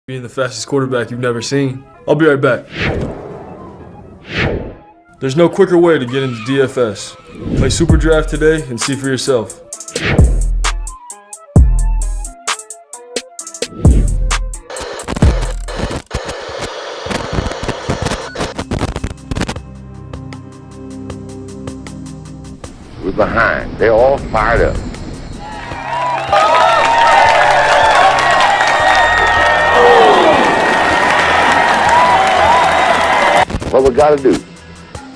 being the fastest quarterback you've never seen. I'll be right back. There's no quicker way to get into DFS. Play Super Draft today and see for yourself. We're behind. They're all fired up. What we got to do?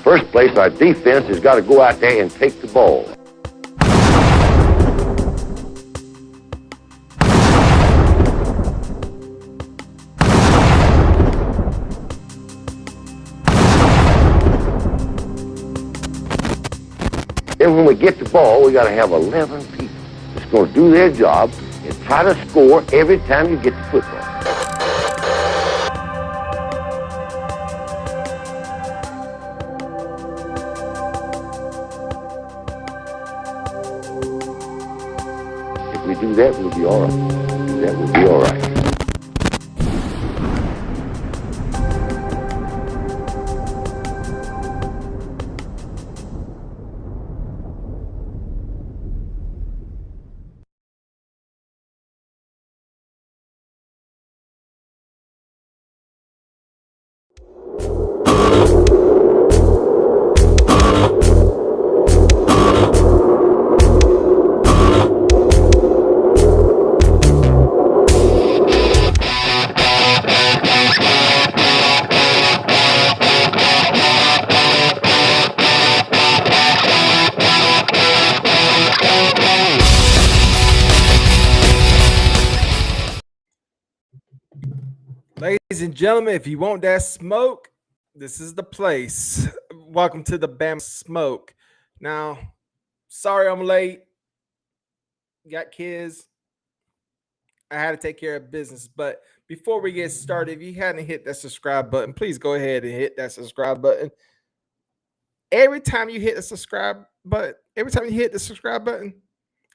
First place, our defense has got to go out there and take the ball. Then when we get the ball, we got to have 11 people that's going to do their job and try to score every time you get the football. If we do that, we'll be all right. That will be all right. Ladies and gentlemen, if you want that smoke, this is the place. Welcome to the Bam Smoke. Now, sorry I'm late. Got kids. I had to take care of business. But before we get started, if you hadn't hit that subscribe button, please go ahead and hit that subscribe button. Every time you hit the subscribe button,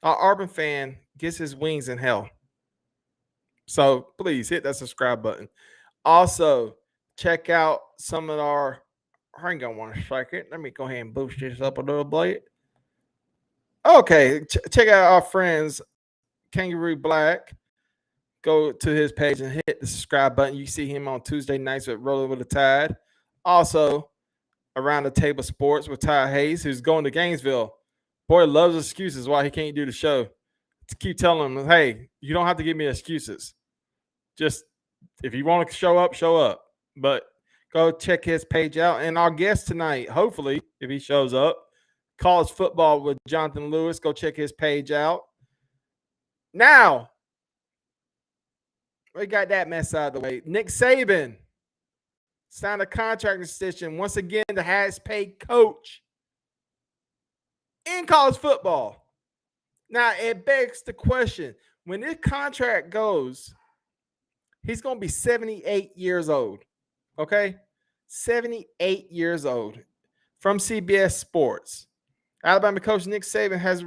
our Auburn fan gets his wings in hell. So please hit that subscribe button. Also, check out some of our. Hang on 1 second. Let me go ahead and boost this up a little bit. Okay, check out our friends, Kangaroo Black. Go to his page and hit the subscribe button. You see him on Tuesday nights with Rolling with the Tide. Also, Around the Table Sports with Ty Hayes, who's going to Gainesville. Boy loves excuses why he can't do the show. To keep telling him, hey, you don't have to give me excuses. Just if you want to show up. But go check his page out. And our guest tonight, hopefully, if he shows up, college football with Jonathan Lewis. Go check his page out. Now, we got that mess out of the way. Nick Saban signed a contract extension. Once again, the highest paid coach in college football. Now, it begs the question, when this contract goes, he's going to be 78 years old, okay? 78 years old from CBS Sports. Alabama coach Nick Saban has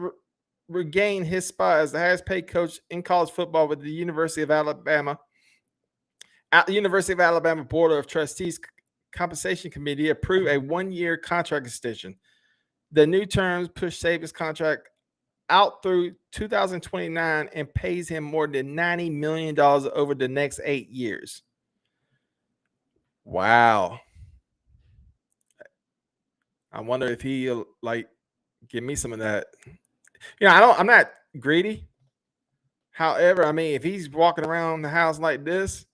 regained his spot as the highest paid coach in college football with the University of Alabama. At the University of Alabama Board of Trustees Compensation Committee approved a one-year contract extension. The new terms push Saban's contract out through 2029 and pays him more than $90 million over the next 8 years. Wow. I wonder if he'll give me some of that. I'm not greedy. However, if he's walking around the house like this,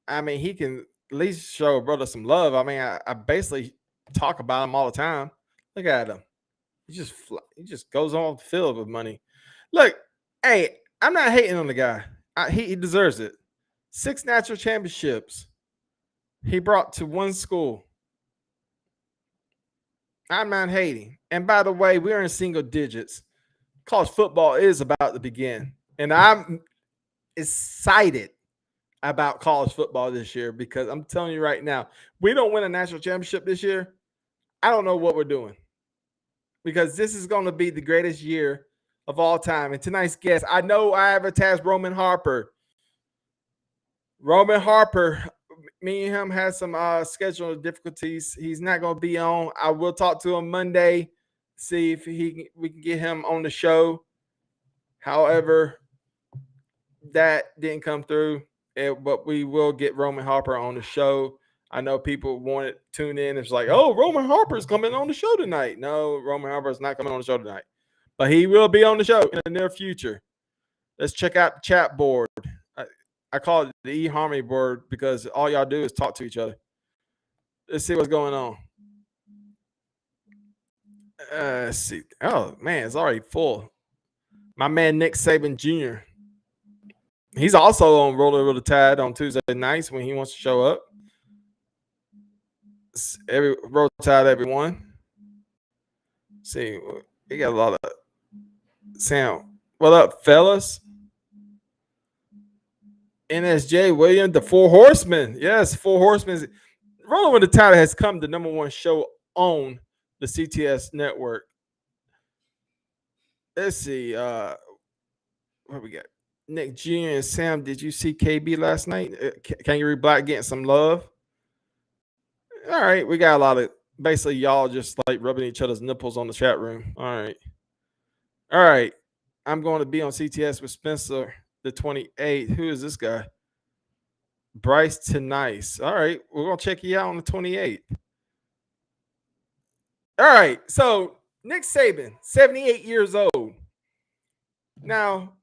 he can at least show a brother some love. I basically talk about him all the time. Look at him. He just goes on the field with money. Look, hey, I'm not hating on the guy. He deserves it. 6 national championships he brought to one school. I'm not hating. And by the way, we're in single digits. College football is about to begin. And I'm excited about college football this year because I'm telling you right now, we don't win a national championship this year, I don't know what we're doing. Because this is going to be the greatest year of all time. And tonight's guest, I know I advertised Roman Harper. Roman Harper, me and him had some scheduling difficulties. He's not going to be on. I will talk to him Monday, see if we can get him on the show. However, that didn't come through, but we will get Roman Harper on the show. I know people want to tune in. It's like, oh, Roman Harper's coming on the show tonight. No, Roman Harper's not coming on the show tonight, but he will be on the show in the near future. Let's check out the chat board. I call it the eHarmony board because all y'all do is talk to each other. Let's see what's going on. Let's see. Oh, man, it's already full. My man, Nick Saban Jr. He's also on Rolling with the Tide on Tuesday nights when he wants to show up. Roll Tide, everyone. Let's see, we got a lot of sound. What up, fellas? NSJ William, the Four Horsemen. Yes, Four Horsemen. Rolling with the Tide has come the number one show on the CTS network. Let's see. What we got? Nick Jr. and Sam, did you see KB last night? Kangaroo Black getting some love? All right. We got a lot of basically y'all just like rubbing each other's nipples on the chat room. All right. All right. I'm going to be on CTS with Spencer the 28th. Who is this guy? Bryce Tenice. All right. We're going to check you out on the 28th. All right. So Nick Saban, 78 years old. Now,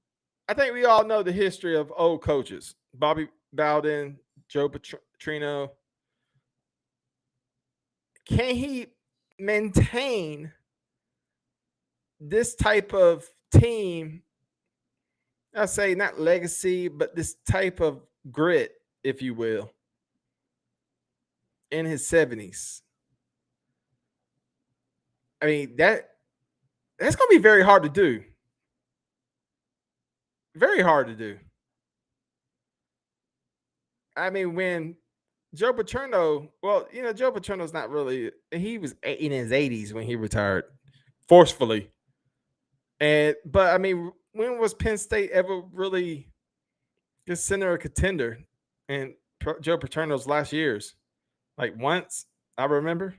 I think we all know the history of old coaches. Bobby Bowden, Joe Petrino. Can he maintain this type of team? I'll say not legacy, but this type of grit, if you will, in his 70s. I mean, that's going to be very hard to do. Very hard to do. I mean, when Joe Paterno, well, you know, Joe Paterno's not really, he was in his 80s when he retired forcefully. But I mean, when was Penn State ever really considered a contender in Joe Paterno's last years? Like once, I remember.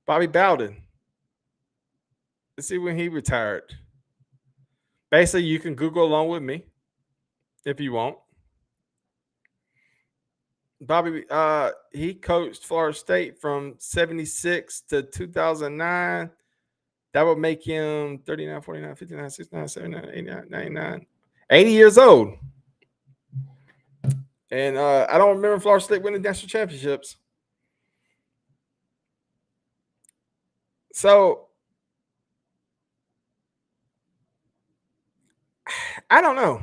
Bobby Bowden. Let's see when he retired. Basically, you can Google along with me if you want. Bobby, he coached Florida State from 76 to 2009. That would make him 39, 49, 59, 69, 79, 89, 99, 80 years old. And I don't remember Florida State winning national championships. So, I don't know.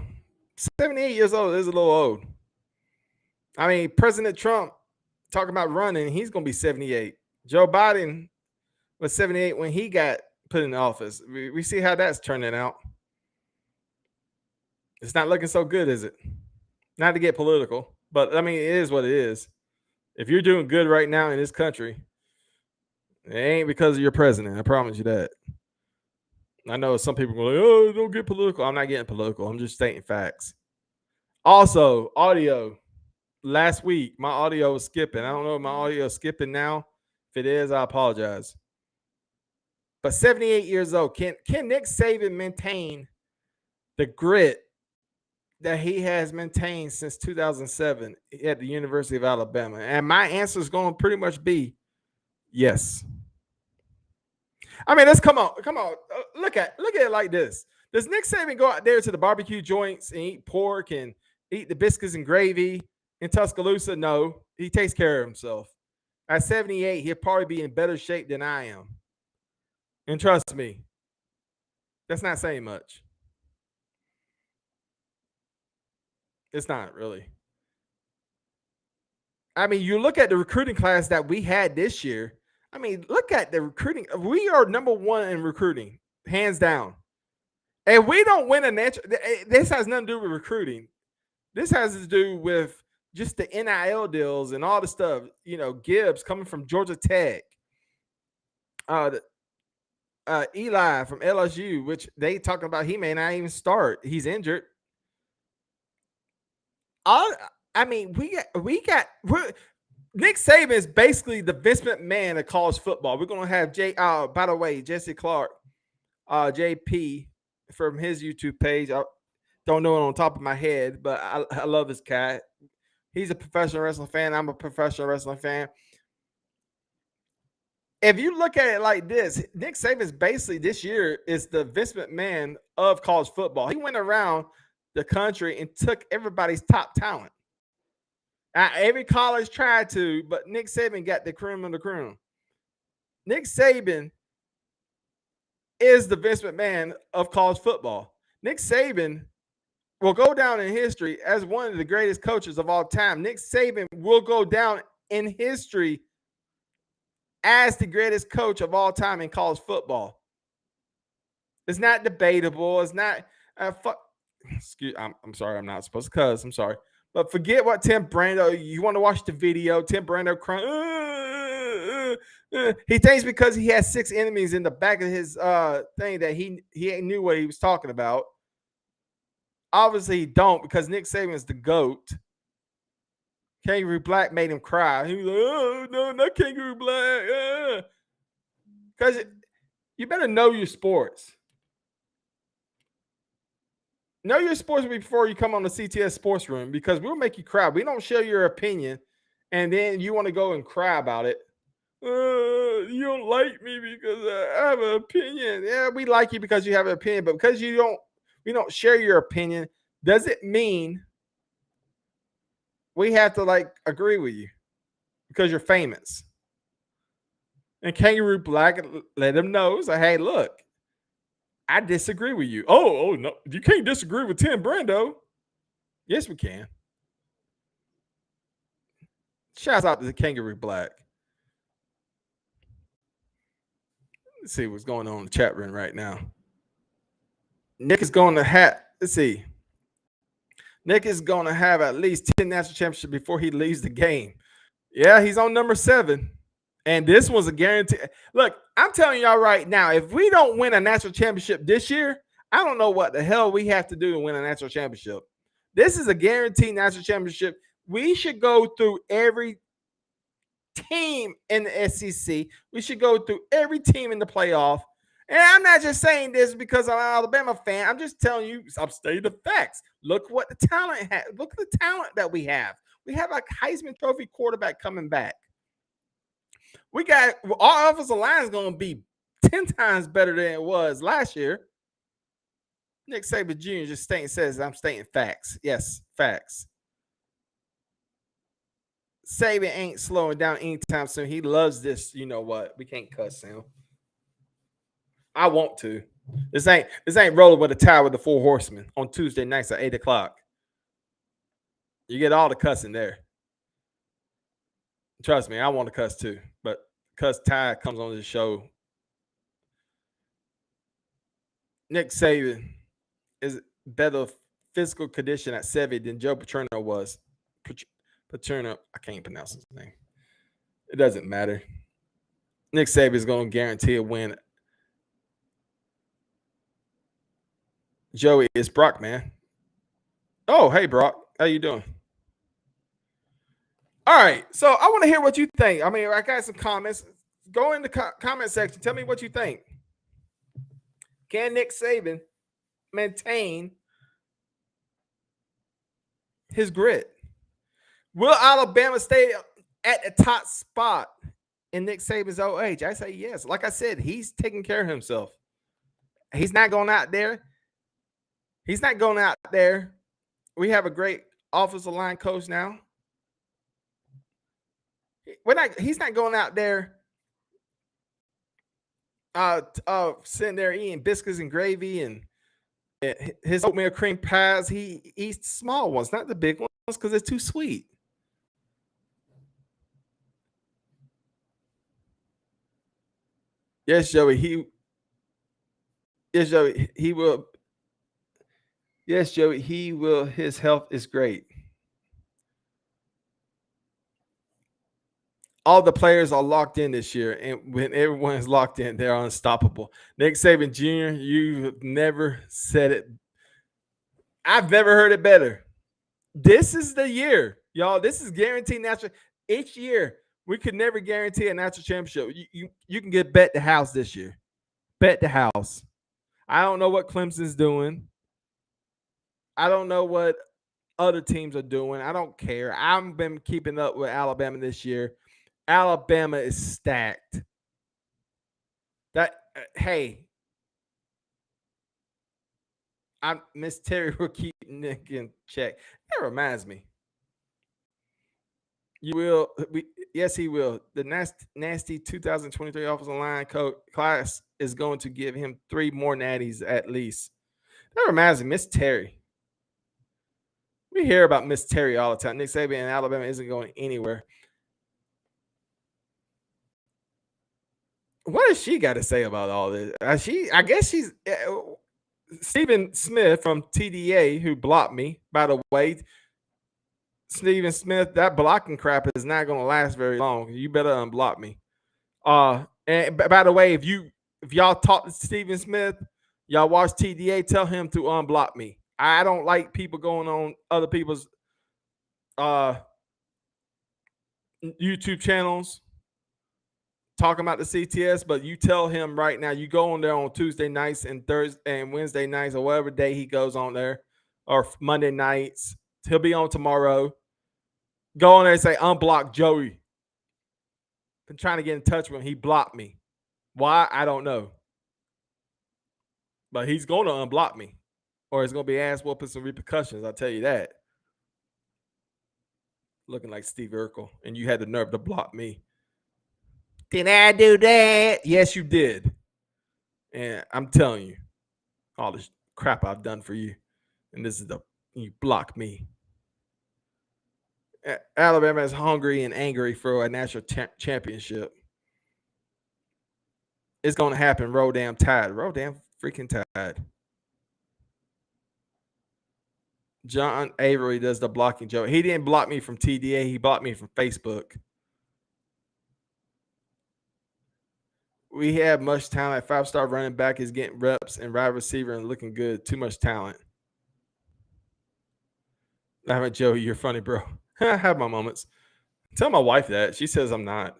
78 years old is a little old. I mean, President Trump talking about running, he's going to be 78. Joe Biden was 78 when he got put in office. We see how that's turning out. It's not looking so good, is it? Not to get political, but I mean, it is what it is. If you're doing good right now in this country, it ain't because of your president. I promise you that. I know some people go like, oh, don't get political. I'm not getting political. I'm just stating facts. Also, audio. Last week, my audio was skipping. I don't know if my audio is skipping now. If it is, I apologize. But 78 years old. Can Nick Saban maintain the grit that he has maintained since 2007 at the University of Alabama? And my answer is going to pretty much be yes. I mean, let's come on. Look at it like this. Does Nick Saban go out there to the barbecue joints and eat pork and eat the biscuits and gravy in Tuscaloosa? No, he takes care of himself. At 78, he'll probably be in better shape than I am. And trust me, that's not saying much. It's not really. I mean, you look at the recruiting class that we had this year. I mean, look at the recruiting. We are number one in recruiting, hands down. And we don't win a natural. This has nothing to do with recruiting. This has to do with just the NIL deals and all the stuff. You know, Gibbs coming from Georgia Tech. Eli from LSU, which they talking about he may not even start. He's injured. I mean, Nick Saban is basically the Vince McMahon of college football. We're gonna have by the way, Jesse Clark, JP from his YouTube page. I don't know it on top of my head, but I love this guy. He's a professional wrestling fan. I'm a professional wrestling fan. If you look at it like this, Nick Saban's basically this year is the Vince McMahon of college football. He went around the country and took everybody's top talent. Every college tried to, but Nick Saban got the cream of the cream. Nick Saban is the Vince McMahon of college football. Nick Saban will go down in history as one of the greatest coaches of all time. Nick Saban will go down in history as the greatest coach of all time in college football. It's not debatable. It's not I'm sorry. I'm not supposed to cuss. I'm sorry. But forget what Tim Brando. You want to watch the video? Tim Brando crying. He thinks because he has 6 enemies in the back of his thing that he knew what he was talking about. Obviously, he don't, because Nick Saban is the GOAT. Kangaroo Black made him cry. He was like, "Oh no, not Kangaroo Black." Because you better know your sports. Know your sports before you come on the CTS Sports Room, because we'll make you cry. We don't share your opinion, and then you want to go and cry about it. You don't like me because I have an opinion. Yeah, we like you because you have an opinion, but because we don't share your opinion, does it mean we have to agree with you because you're famous? And Kangaroo Black let him know, say, "Hey, look, I disagree with you." Oh no, you can't disagree with Tim Brando. Yes, we can. Shouts out to the Kangaroo Black. Let's see what's going on in the chat room right now. Nick is going to have, let's see. Nick is going to have at least 10 national championships before he leaves the game. Yeah, he's on number 7. And this was a guarantee. Look, I'm telling y'all right now, if we don't win a national championship this year, I don't know what the hell we have to do to win a national championship. This is a guaranteed national championship. We should go through every team in the SEC. We should go through every team in the playoff. And I'm not just saying this because I'm an Alabama fan. I'm just telling you, I'm stating the facts. Look what the talent has. Look at the talent that we have. We have a Heisman Trophy quarterback coming back. We got our offensive line is going to be 10 times better than it was last year. Nick Saban Jr. just says I'm stating facts. Yes, facts. Saban ain't slowing down anytime soon. He loves this. You know what? We can't cuss him. I want to. This ain't rolling with a tie with the 4 horsemen on Tuesday nights at 8:00. You get all the cussing there. Trust me, I want to cuss too. But cuss Ty comes on this show. Nick Saban is better physical condition at 7 than Joe Paterno was. Paterno, I can't pronounce his name. It doesn't matter. Nick Saban is going to guarantee a win. Joey, it's Brock, man. Oh, hey, Brock. How you doing? All right. So I want to hear what you think. I mean, I got some comments. Go in the comment section. Tell me what you think. Can Nick Saban maintain his grit? Will Alabama stay at the top spot in Nick Saban's old age? I say yes. Like I said, he's taking care of himself. He's not going out there. He's not going out there. We have a great offensive line coach now. He's not going out there sitting there eating biscuits and gravy and his oatmeal cream pies. He eats the small ones, not the big ones, because it's too sweet. Yes, Joey. He will. Yes, Joey. He will. His health is great. All the players are locked in this year, and when everyone is locked in, they're unstoppable. Nick Saban Jr., you've never said it. I've never heard it better. This is the year. Y'all, this is guaranteed national. Each year, we could never guarantee a national championship. You can get bet the house this year. Bet the house. I don't know what Clemson's doing. I don't know what other teams are doing. I don't care. I've been keeping up with Alabama this year. Alabama is stacked. Hey, Miss Terry will keep Nick in check. That reminds me. You will. Yes, he will. The nasty 2023 offensive line class is going to give him 3 more natties at least. That reminds me, Miss Terry. We hear about Miss Terry all the time. Nick Saban in Alabama isn't going anywhere. What does she got to say about all this? I guess she's Stephen Smith from TDA, who blocked me, by the way. Stephen Smith, that blocking crap is not going to last very long. You better unblock me. And by the way, if y'all talk to Stephen Smith, y'all watch TDA, tell him to unblock me. I don't like people going on other people's YouTube channels talking about the CTS, but you tell him right now, you go on there on Tuesday nights and Thursday and Wednesday nights or whatever day he goes on there, or Monday nights. He'll be on tomorrow. Go on there and say, unblock Joey. Been trying to get in touch with him. He blocked me. Why? I don't know. But he's going to unblock me. Or it's going to be ass whooping some repercussions. I'll tell you that. Looking like Steve Urkel. And you had the nerve to block me. Did I do that? Yes, you did. And I'm telling you, all this crap I've done for you. And this is you block me. Alabama is hungry and angry for a national championship. It's going to happen. Roll damn tide. Roll damn freaking tide. John Avery does the blocking joke. He didn't block me from TDA. He blocked me from Facebook. We have much talent. 5-star running back is getting reps and wide receiver and looking good. Too much talent. Laughing at Joey, you're funny, bro. I have my moments. Tell my wife that. She says I'm not.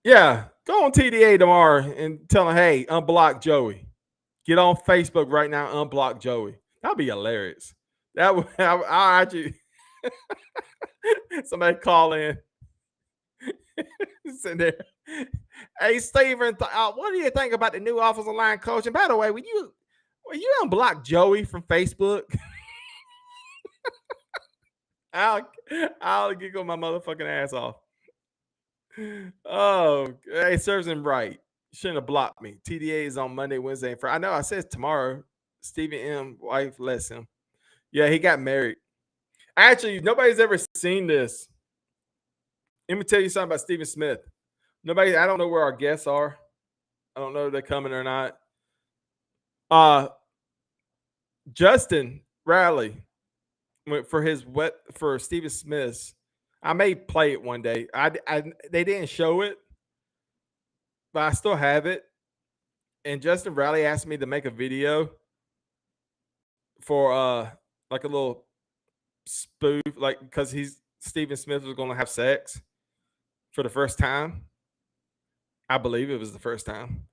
Yeah, go on TDA tomorrow and tell her, hey, unblock Joey. Get on Facebook right now, unblock Joey. That'd be hilarious. That would I'll actually somebody call in. Sitting there. Hey, Steven, what do you think about the new offensive line coach? And by the way, will you unblock Joey from Facebook? I'll giggle my motherfucking ass off. Oh, hey, serves him right. Shouldn't have blocked me. TDA is on Monday, Wednesday, and Friday. I know I said tomorrow. Stephen M. wife lets him. Yeah, he got married. Actually, nobody's ever seen this. Let me tell you something about Stephen Smith. I don't know where our guests are. I don't know if they're coming or not. Justin Riley went for Stephen Smith's. I may play it one day. They didn't show it, but I still have it. And Justin Riley asked me to make a video for like a little spoof, like because Stephen Smith was going to have sex for the first time. I believe it was the first time.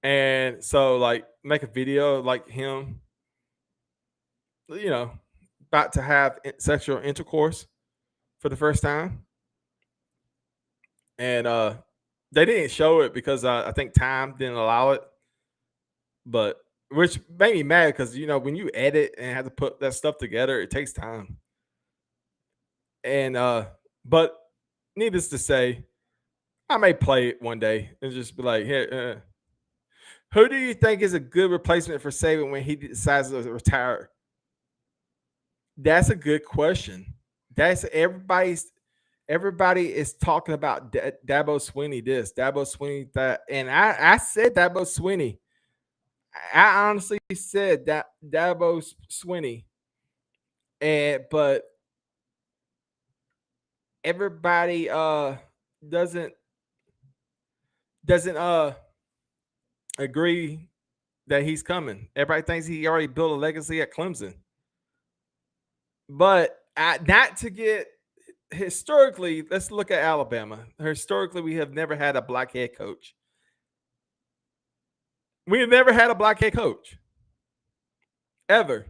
And so like make a video like him, about to have sexual intercourse for the first time. And they didn't show it because I think time didn't allow it. But which made me mad because when you edit and have to put that stuff together, it takes time. And but needless to say, I may play it one day and just be like, hey, who do you think is a good replacement for Saban when he decides to retire? That's a good question. That's everybody is talking about Dabo Swinney this, Dabo Swinney that. And I said Dabo Swinney. I honestly said that Dabo Swinney. But everybody doesn't agree that he's coming. Everybody thinks he already built a legacy at Clemson. But not to get historically, let's look at Alabama. Historically, we have never had a black head coach. We have never had a black head coach ever.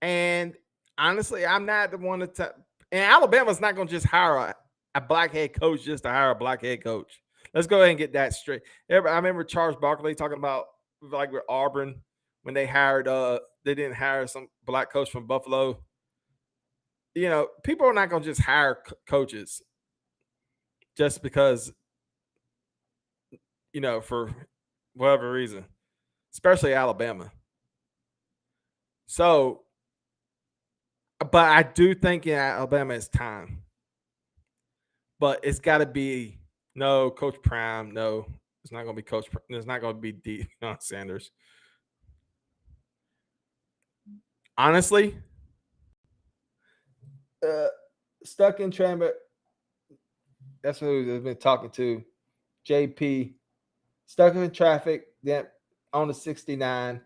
And honestly, I'm not the one to. And Alabama's not going to just hire a black head coach just to hire a black head coach. Let's go ahead and get that straight. I remember Charles Barkley talking about like with Auburn when they hired. They didn't hire some black coach from Buffalo. You know, people are not going to just hire coaches just because, you know, for whatever reason, especially Alabama. So, but I do think in Alabama it's time. But it's got to be no Coach Prime. No, it's not going to be Coach. It's not going to be Deion Sanders. Honestly, stuck in traffic. That's who I've been talking to. JP, stuck in traffic. Then on the 69.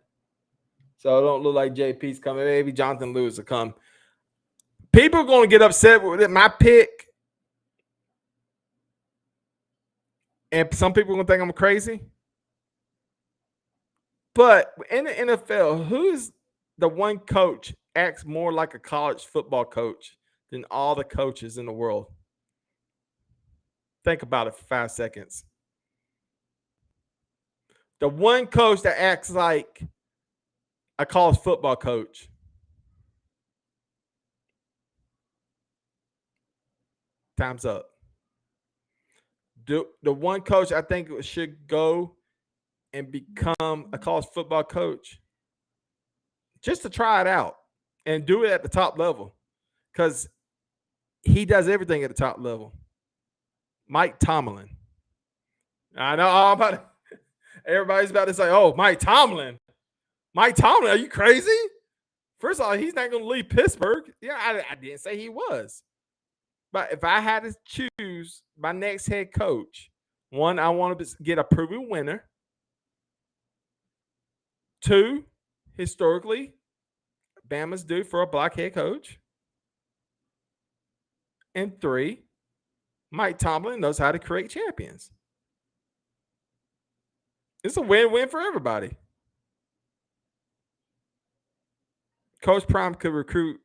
So it don't look like JP's coming. Maybe Jonathan Lewis will come. People are going to get upset with it. My pick. And some people are going to think I'm crazy. But in the NFL, who's the one coach acts more like a college football coach than all the coaches in the world? Think about it for 5 seconds. The one coach that acts like a college football coach. Time's up. The one coach I think should go and become a college football coach just to try it out and do it at the top level because he does everything at the top level. Mike Tomlin. I know everybody's about to say, oh, Mike Tomlin. Mike Tomlin, are you crazy? First of all, he's not going to leave Pittsburgh. Yeah, I didn't say he was. But if I had to choose my next head coach, one, I want to get a proven winner. Two, historically, Bama's due for a black head coach. And three, Mike Tomlin knows how to create champions. It's a win-win for everybody. Coach Prime could recruit.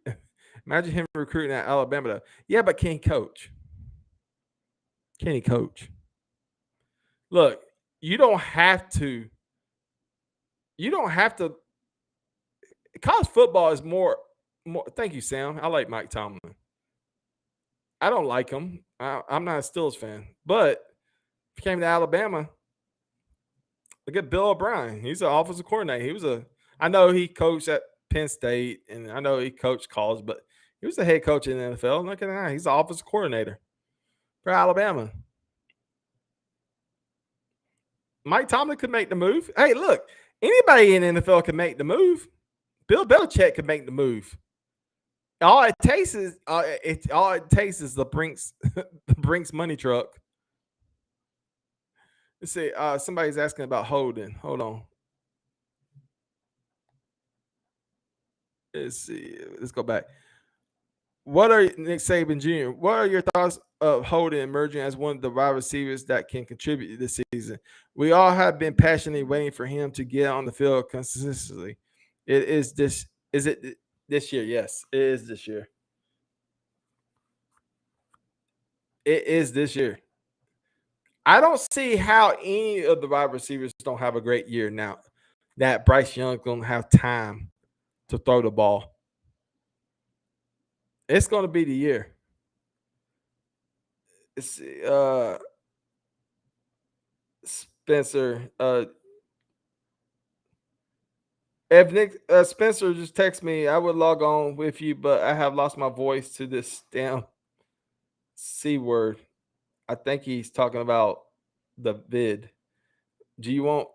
Imagine him recruiting at Alabama, though. Yeah, but can he coach? Can he coach? Look, you don't have to. College football is more. Thank you, Sam. I like Mike Tomlin. I don't like him. I'm not a Steelers fan. But if he came to Alabama, look at Bill O'Brien. He's an offensive coordinator. I know he coached at Penn State, and I know he coached college, but he was the head coach in the NFL. Look at that. He's the offensive coordinator for Alabama. Mike Tomlin could make the move. Hey, look, anybody in the NFL can make the move. Bill Belichick could make the move. All it takes is the Brinks money truck. Let's see. Somebody's asking about Holden. Hold on. Let's see. Let's go back. Nick Saban Jr.? What are your thoughts of Holden emerging as one of the wide receivers that can contribute this season? We all have been passionately waiting for him to get on the field consistently. Is it this year? Yes, it is this year. It is this year. I don't see how any of the wide receivers don't have a great year now that Bryce Young's going to have time to throw the ball. It's going to be the year. Spencer. If Nick Spencer just text me, I would log on with you, but I have lost my voice to this damn C word. I think he's talking about the vid. Do you want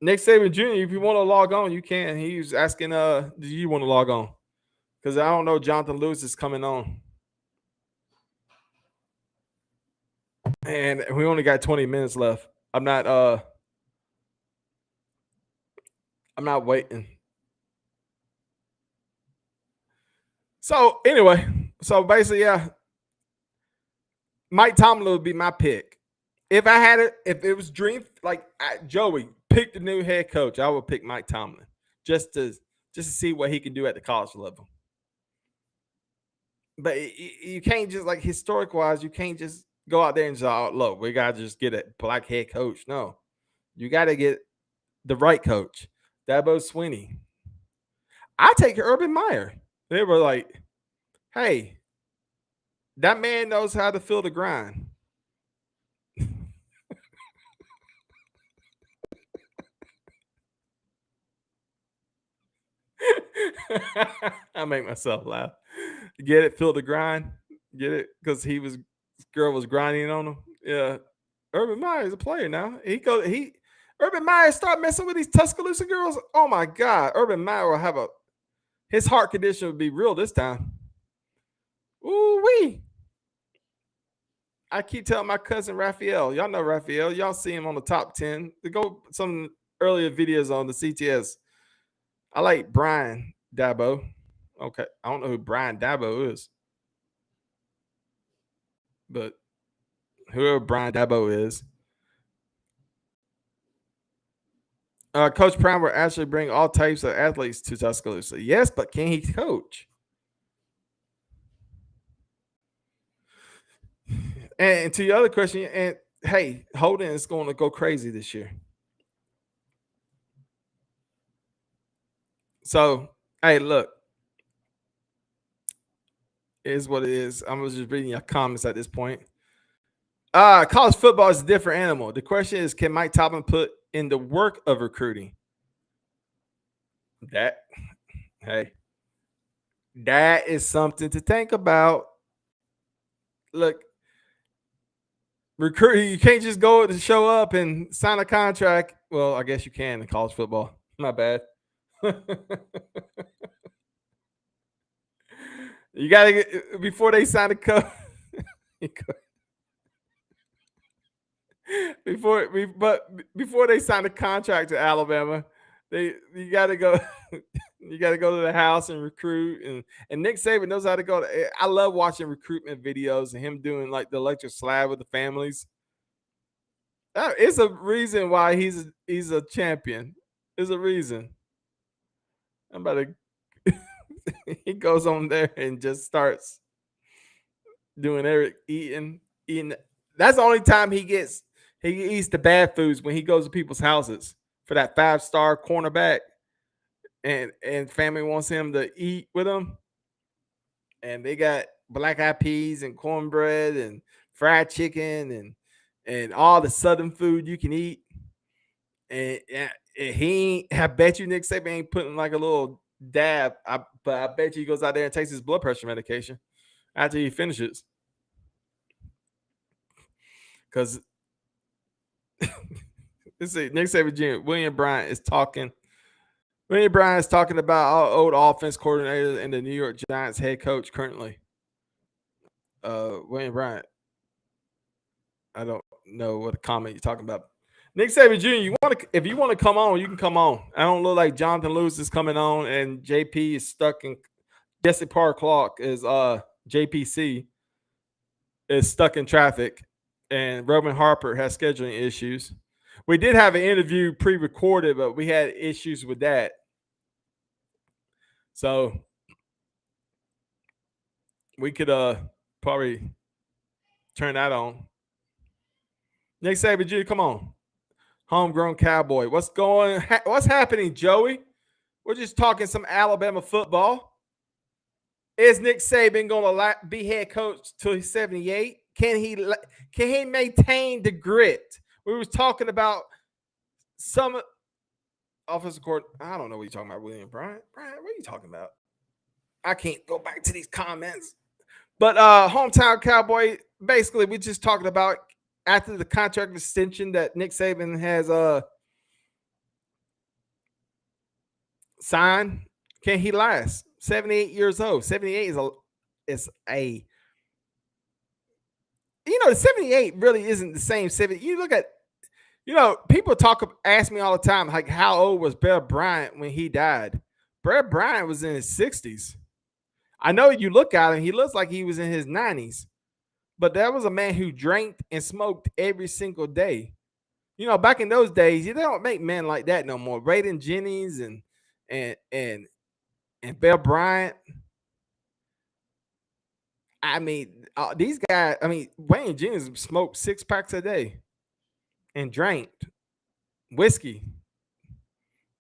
Nick Saban Jr.? If you want to log on, you can. He's asking, do you want to log on? Because I don't know Jonathan Lewis is coming on. And we only got 20 minutes left. I'm not waiting. So anyway, basically, yeah, Mike Tomlin would be my pick. If I had it, if it was dream like Joey picked the new head coach, I would pick Mike Tomlin just to see what he can do at the college level. But you can't just like historic wise, you can't just go out there and say, oh, look, we gotta just get a black head coach. No, you got to get the right coach. Dabo Swinney. I take Urban Meyer. They were like, hey, that man knows how to feel the grind. I make myself laugh. Get it? Feel the grind? Get it? Because this girl was grinding on him. Yeah. Urban Meyer is a player now. Urban Meyer start messing with these Tuscaloosa girls. Oh my God. Urban Meyer will have his heart condition would be real this time. Ooh wee. I keep telling my cousin Raphael. Y'all know Raphael. Y'all see him on the top 10. To go some earlier videos on the CTS. I like Brian Dabo. Okay. I don't know who Brian Dabo is. But whoever Brian Dabo is. Coach Brown will actually bring all types of athletes to Tuscaloosa. Yes, but can he coach? And to your other question, and hey, Holden is going to go crazy this year. So, hey, look, it is what it is. I'm just reading your comments at this point. College football is a different animal. The question is, can Mike Tomlin put in the work of recruiting? That is something to think about. Look, recruiting, you can't just go to show up and sign a contract. Well, I guess you can in college football. My bad. You gotta get before they sign a coach. before they sign a contract to Alabama, you gotta go. You got to go to the house and recruit, and Nick Saban knows how to go. I love watching recruitment videos and him doing like the electric slab with the families. It's a reason why he's a champion. There's a reason. I'm about to. He goes on there and just starts doing eating. That's the only time he eats the bad foods, when he goes to people's houses for that 5-star cornerback. And family wants him to eat with them, and they got black eyed peas and cornbread and fried chicken and all the southern food you can eat. And I bet you Nick Saban ain't putting like a little dab. But I bet you he goes out there and takes his blood pressure medication after he finishes. Because let's see, Nick Saban Jr. William Bryant is talking about our old offense coordinator and the New York Giants head coach currently. William Bryant. I don't know what comment you're talking about. Nick Saban Jr., if you want to come on, you can come on. I don't look like Jonathan Lewis is coming on, and JP is stuck in Jesse Park Clark is JPC is stuck in traffic, and Roman Harper has scheduling issues. We did have an interview pre-recorded, but we had issues with that. So we could probably turn that on. Nick Saban Jr., come on. Homegrown Cowboy. What's happening, Joey? We're just talking some Alabama football. Is Nick Saban going to be head coach till he's 78? Can he maintain the grit? We was talking about some offensive court. I don't know what you're talking about, William Bryant. Bryant, what are you talking about? I can't go back to these comments. But hometown Cowboy, basically, we're just talking about after the contract extension that Nick Saban has signed, can he last? 78 years old. 78 is a the 78 really isn't the same 70. You look at, people ask me all the time, like, how old was Bear Bryant when he died? Bear Bryant was in his 60s. I know you look at him, he looks like he was in his 90s, but that was a man who drank and smoked every single day. You know, back in those days, they don't make men like that no more. Raiden Jennings and and and Bear Bryant. I mean, these guys. I mean, Wayne Jennings smoked 6 packs a day and drank whiskey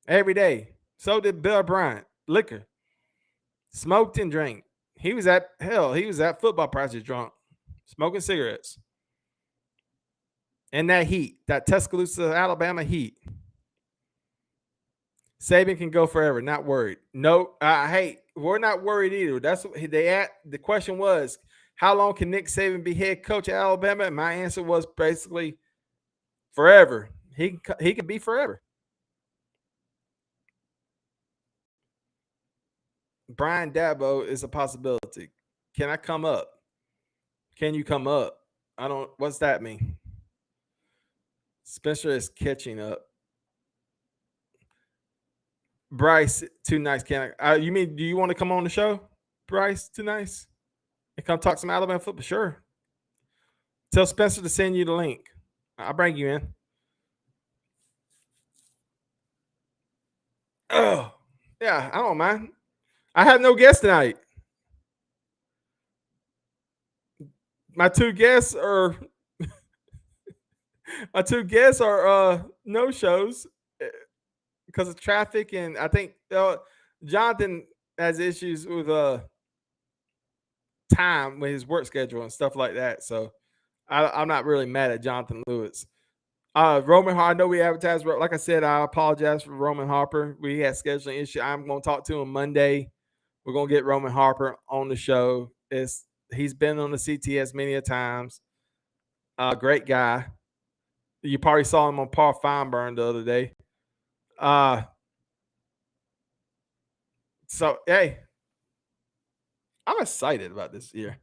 every day. So did Bear Bryant. Liquor, smoked and drank. He was at football practice drunk, smoking cigarettes. And that heat, that Tuscaloosa, Alabama heat. Saban can go forever, not worried. No, hey, we're not worried either. That's what they at. The question was, how long can Nick Saban be head coach at Alabama? And my answer was basically forever. He can be forever. Brian Dabo is a possibility. Can I come up? Can you come up? I don't. What's that mean? Spencer is catching up. Bryce, too nice. Can I? You mean? Do you want to come on the show, Bryce? Too nice. And come talk some Alabama football. Sure. Tell Spencer to send you the link. I'll bring you in. Oh, yeah. I don't mind. I have no guests tonight. My two guests are no shows because of traffic, and I think Jonathan has issues with time with his work schedule and stuff like that. So I'm not really mad at Jonathan Lewis. Roman Harper, I know we advertised, like I said, I apologize for Roman Harper. We had scheduling issue. I'm going to talk to him Monday. We're going to get Roman Harper on the show. He's been on the CTS many a times. Great guy. You probably saw him on Paul Feinberg the other day. So, hey, I'm excited about this year.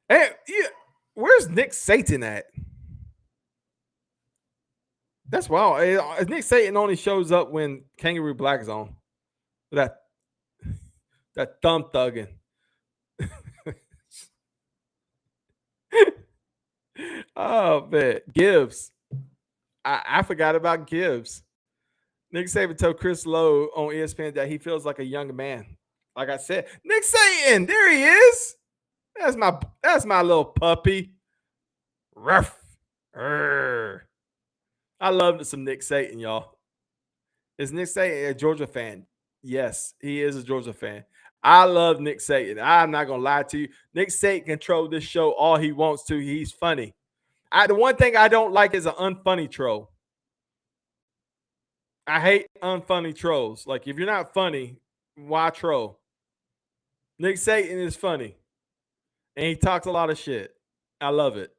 Hey, yeah, where's Nick Saban at? That's wild. Nick Saban only shows up when Kangaroo Black is on. That thumb thugging. Oh man, Gibbs. I forgot about Gibbs. Nick Saban told Chris Lowe on ESPN that he feels like a young man. Like I said, Nick Saban, there he is. That's my little puppy. Ruff. Arr. I love some Nick Saban, y'all. Is Nick Saban a Georgia fan? Yes, he is a Georgia fan. I love Nick Saban. I'm not gonna lie to you. Nick Saban control this show all he wants to. He's funny. The one thing I don't like is an unfunny troll. I hate unfunny trolls. Like, if you're not funny, why troll? Nick Saban is funny. And he talks a lot of shit. I love it.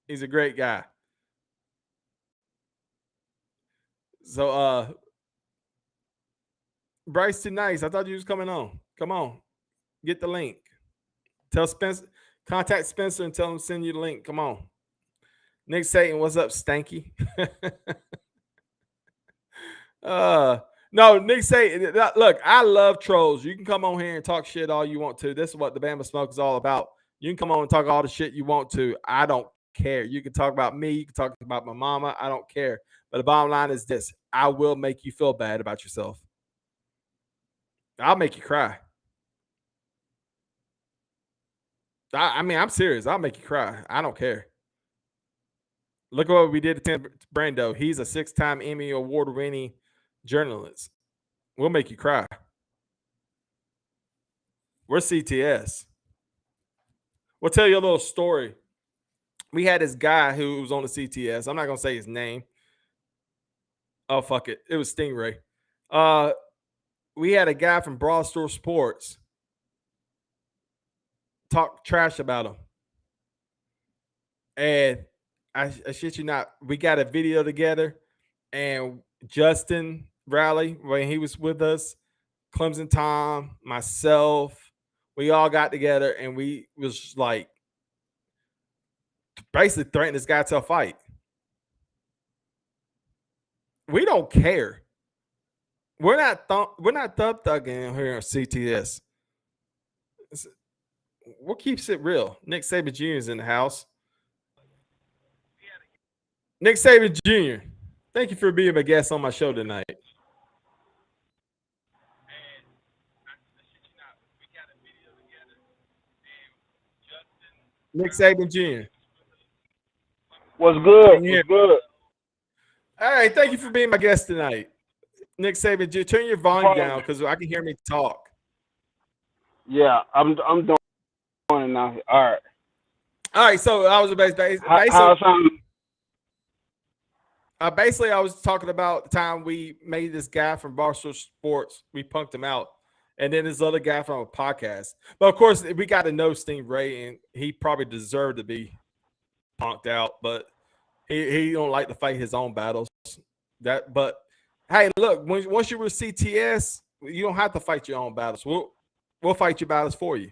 He's a great guy. So Bryce, too nice. I thought you was coming on. Come on. Get the link. Tell Spencer, contact Spencer and tell him to send you the link. Come on. Nick Saban, what's up, Stanky? No, Nick Saban, look, I love trolls. You can come on here and talk shit all you want to. This is what the Bama Smoke is all about. You can come on and talk all the shit you want to. I don't care. You can talk about me. You can talk about my mama. I don't care. But the bottom line is this. I will make you feel bad about yourself. I'll make you cry. I mean, I'm serious. I'll make you cry. I don't care. Look at what we did to Tim Brando. He's a 6-time Emmy Award-winning journalist. We'll make you cry. We're CTS. We'll tell you a little story. We had this guy who was on the CTS. I'm not going to say his name. Oh, fuck it. It was Stingray. We had a guy from Broad Store Sports talk trash about him. And I shit you not, we got a video together, and Justin Raleigh, when he was with us, Clemson Tom, myself, we all got together and we was like basically threatening this guy to a fight. We don't care. We're not thumb thugging here at CTS. What keeps it real? Nick Saban Jr. is in the house. Nick Saban Jr., thank you for being a guest on my show tonight. Nick Saban Jr. What's good? Can you hear What's good? All right, thank you for being my guest tonight. Nick Saban Jr., turn your volume down because I can hear me talk. Yeah, I'm doing it now. All right. So I was basically I was talking about the time we made this guy from Barstool Sports. We punked him out, and then this other guy from a podcast. But of course, we got to know Stingray, and he probably deserved to be punked out. But he don't like to fight his own battles. But hey, look, once you were CTS, you don't have to fight your own battles. We'll fight your battles for you.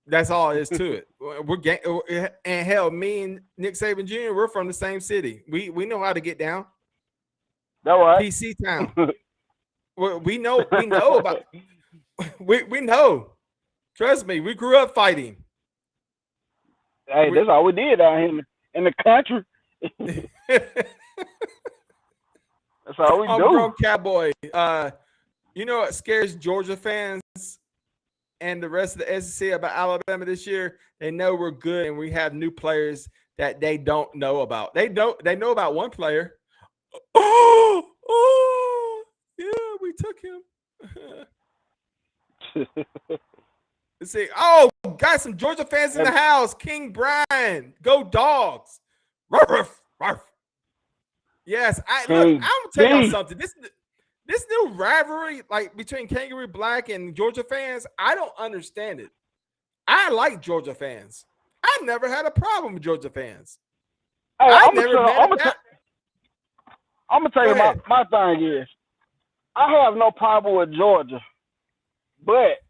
That's all it is to it. And hell, me and Nick Saban Jr., we're from the same city. We know how to get down. That right. PC town. we know about. We know. Trust me, we grew up fighting. Hey, that's all we did out here in the country. That's all we do. Homegrown cowboy. You know what scares Georgia fans and the rest of the SEC about Alabama this year? They know we're good and we have new players that they don't know about. They know about one player. Oh, yeah, we took him. Let's see. Oh, got some Georgia fans in the house. King Brian, go Dogs. Ruff, ruff, ruff. Yes, I'm gonna tell you something. This new rivalry, like between Kangaroo Black and Georgia fans, I don't understand it. I like Georgia fans. I never had a problem with Georgia fans. Hey, I'm gonna tell you my thing is, I have no problem with Georgia, but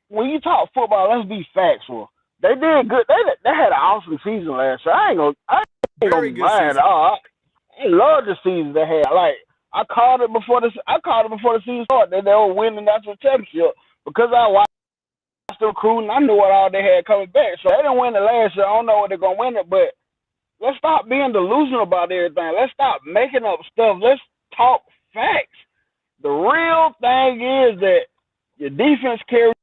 when you talk football, let's be factual. They did good. They had an awesome season last year. I ain't gonna mind. I love the season they had. Like I called it before the season started that they were winning the national championship because I watched the recruiting. I knew what all they had coming back. So they didn't win it last year. I don't know what they're gonna win it, but let's stop being delusional about everything. Let's stop making up stuff. Let's talk facts. The real thing is that your defense carries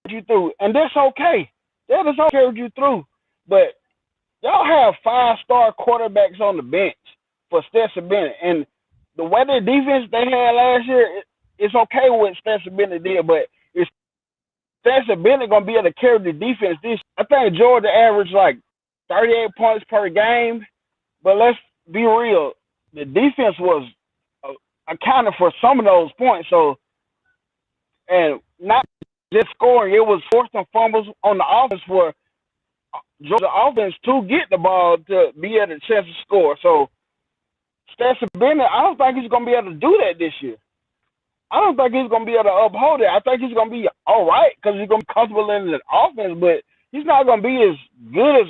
you through, and that's okay. That is okay carry you through, but y'all have 5-star quarterbacks on the bench for Stetson Bennett, and the way the defense they had last year, it's okay what Stetson Bennett did, but is Stetson Bennett gonna be able to carry the defense this? I think Georgia averaged like 38 points per game, but let's be real, the defense was accounted for some of those points. So, and not just scoring, it was forced and fumbles on the offense for Georgia offense to get the ball to be at a chance to score. So Stetson Bennett, I don't think he's going to be able to do that this year. I don't think he's going to be able to uphold it. I think he's going to be all right because he's going to be comfortable in the offense, but he's not going to be as good as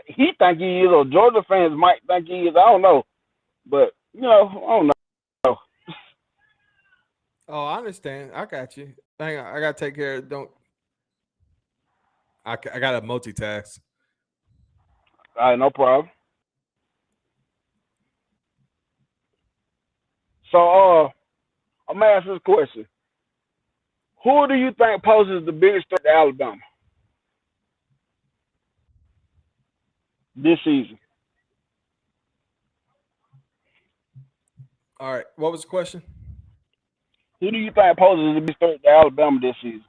he think he is, or Georgia fans might think he is. I don't know. But, I don't know. Oh, I understand. I got you. Hang on. I got to take care of it. I got to multitask. All right, no problem. So, I'm going to ask this question. Who do you think poses the biggest threat to Alabama this season? All right. What was the question? Who do you think poses the biggest threat to Alabama this season?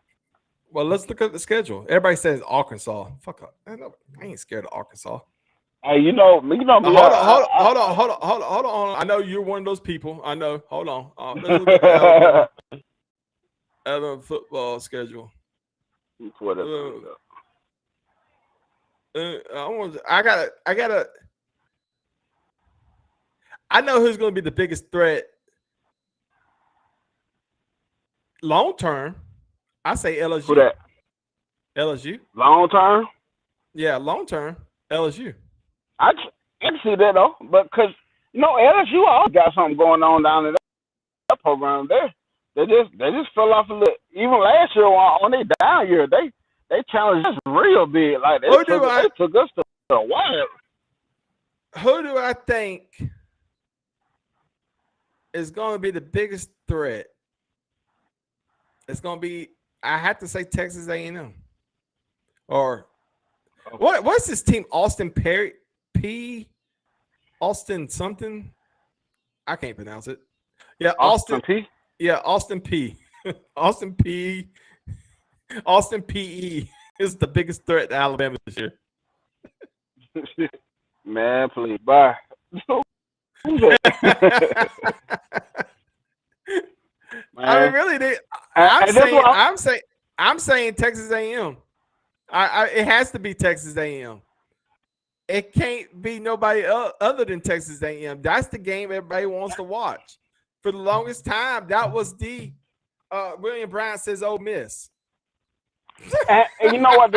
Well, let's look at the schedule. Everybody says Arkansas. Fuck up. I ain't scared of Arkansas. Hey, you know me. Hold on. I know you're one of those people. I know. Hold on. Let's look at the Alabama football schedule. I know who's going to be the biggest threat long term. I say LSU. Who that? LSU. Long term? Yeah, long term. LSU. I can see that though, but because LSU always got something going on down in that program there. They just fell off a little. Even last year on their down year, they challenged us real big. Like they took us to the wire. Who do I think is going to be the biggest threat? It's going to be, I have to say, Texas A&M. Or what's this team? Austin Austin something? I can't pronounce it. Yeah, Austin P. Yeah, Austin P. Austin P. Austin P.E. is the biggest threat to Alabama this year. Man, please, bye. I mean, really, I'm saying Texas A&M. It has to be Texas A&M. It can't be nobody other than Texas A&M. That's the game everybody wants to watch. For the longest time, that was the William Bryant says Ole Miss. And you know what?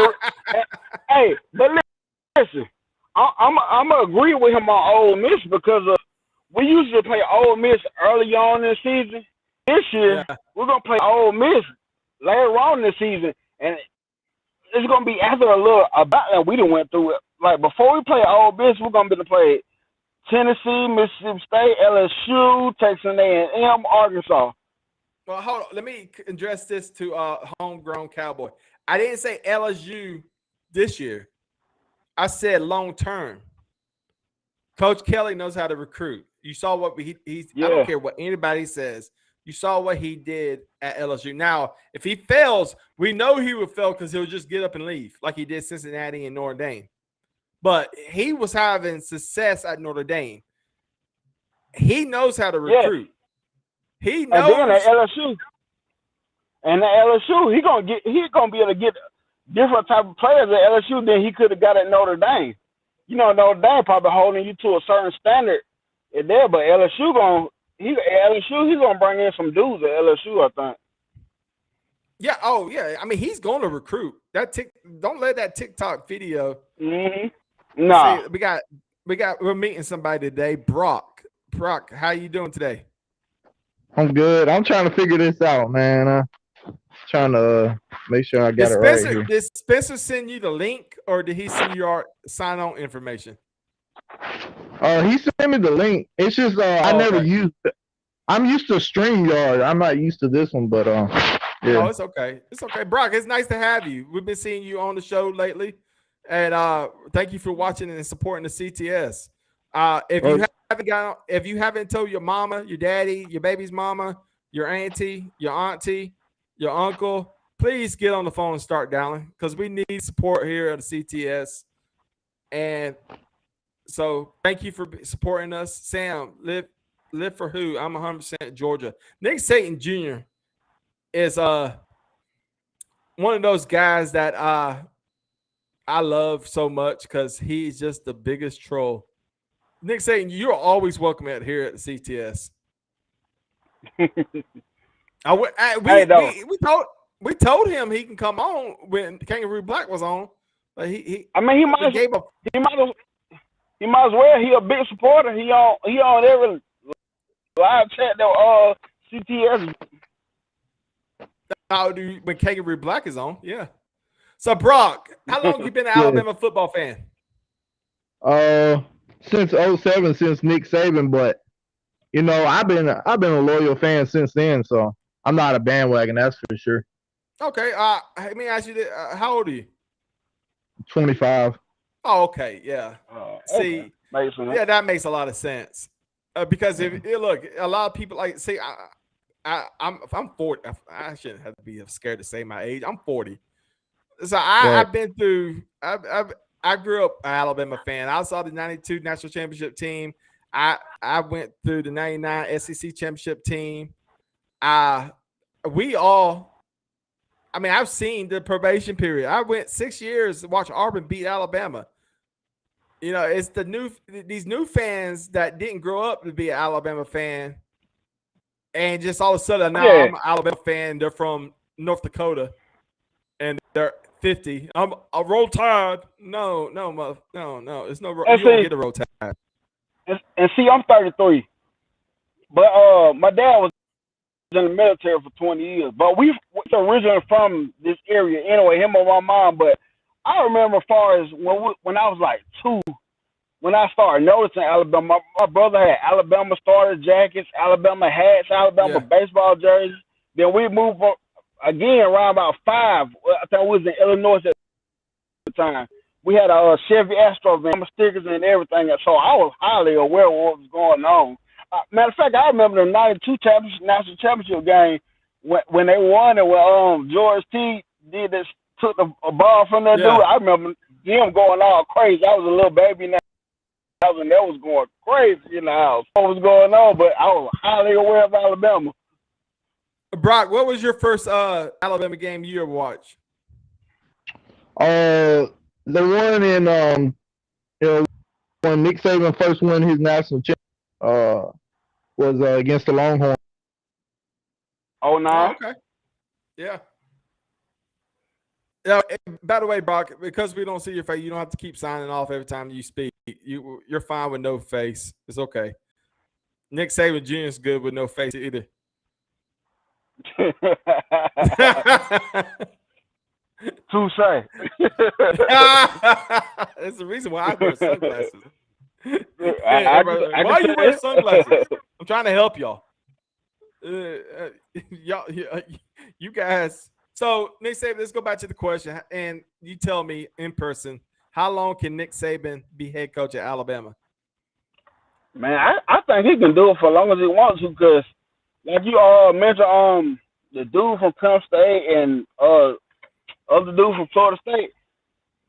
Hey, but listen, I'm gonna agree with him on Ole Miss because we usually play Ole Miss early on in the season. This year, we're going to play Ole Miss later on in the season, and it's going to be after a little about that we done went through it. Like, before we play Ole Miss, we're going to be to play Tennessee, Mississippi State, LSU, Texas A&M, Arkansas. Well, hold on. Let me address this to homegrown Cowboy. I didn't say LSU this year. I said long term. Coach Kelly knows how to recruit. You saw what I don't care what anybody says. You saw what he did at LSU. Now, if he fails, we know he would fail because he'll just get up and leave like he did Cincinnati and Notre Dame. But he was having success at Notre Dame. He knows how to recruit. Yeah. He knows. And then at LSU, he's gonna be able to get different type of players at LSU than he could have got at Notre Dame. You know, Notre Dame probably holding you to a certain standard in there, but LSU he's gonna bring in some dudes at LSU, I think. Yeah. Oh, yeah. I mean, he's going to recruit. Don't let that TikTok video. Mm-hmm. No. We're meeting somebody today. Brock, how you doing today? I'm good. I'm trying to figure this out, man. Trying to make sure I got it right here. Did Spencer send you the link, or did he send you our sign-on information? He sent me the link. It's just I never used it. I'm used to StreamYard. I'm not used to this one, but yeah. Oh, it's okay. It's okay. Brock, it's nice to have you. We've been seeing you on the show lately. And thank you for watching and supporting the CTS. If you haven't told your mama, your daddy, your baby's mama, your auntie, your uncle, please get on the phone and start dialing because we need support here at the CTS. And so thank you for supporting us. Sam, live for who? I'm 100% Georgia. Nick Saban Jr. is one of those guys that I love so much because he's just the biggest troll. Nick Saban, you're always welcome here at the CTS. We told him he can come on when Kangaroo Black was on, but he might as well. He a big supporter. He on every live chat that CTS. When Kangaroo Black is on, yeah. So Brock, how long have you been an Alabama football fan? Since 2007, since Nick Saban, but you know, I've been a loyal fan since then, so I'm not a bandwagon, that's for sure. Okay, let me ask you this. How old are you? 25. Oh, okay, yeah. See, okay. That makes a lot of sense. Because if look, a lot of people like say I'm 40. I shouldn't have to be scared to say my age. I'm 40. So I've been through. I grew up an Alabama fan. I saw the '92 national championship team. I went through the '99 SEC championship team. I've seen the probation period. I went 6 years to watch Auburn beat Alabama. You know, it's these new fans that didn't grow up to be an Alabama fan, and just all of a sudden now I'm an Alabama fan. They're from North Dakota, and they're 50. I'm a Roll Tide. No. It's no. You don't get a Roll Tide. And see, I'm 33, but my dad was in the military for 20 years. But we're originally from this area anyway, him and my mom. But I remember as far as when I was like 2, when I started noticing Alabama, my brother had Alabama starter jackets, Alabama hats, Alabama baseball jerseys. Then we moved up again around about 5. I think we was in Illinois at the time. We had a Chevy Astro van, stickers and everything. So I was highly aware of what was going on. Matter of fact, I remember the '92 national championship game when they won it. When George T did this, took a ball from that dude. I remember him going all crazy. I was a little baby now, and that was going crazy in the house. What was going on? But I was highly aware of Alabama. Brock, what was your first Alabama game you ever watched? The one in when Nick Saban first won his national championship was against the Longhorns. Oh, no. Okay. Yeah. Yeah. By the way, Brock, because we don't see your face, you don't have to keep signing off every time you speak. You're fine with no face. It's okay. Nick Saban Jr. is good with no face either. Touche. That's the reason why I wear sunglasses. Why are you wearing sunglasses? I'm trying to help y'all. You guys. So Nick Saban, let's go back to the question, and you tell me in person, how long can Nick Saban be head coach at Alabama? Man, I think he can do it for as long as he wants to, because like you mentioned, the dude from Penn State and other dude from Florida State,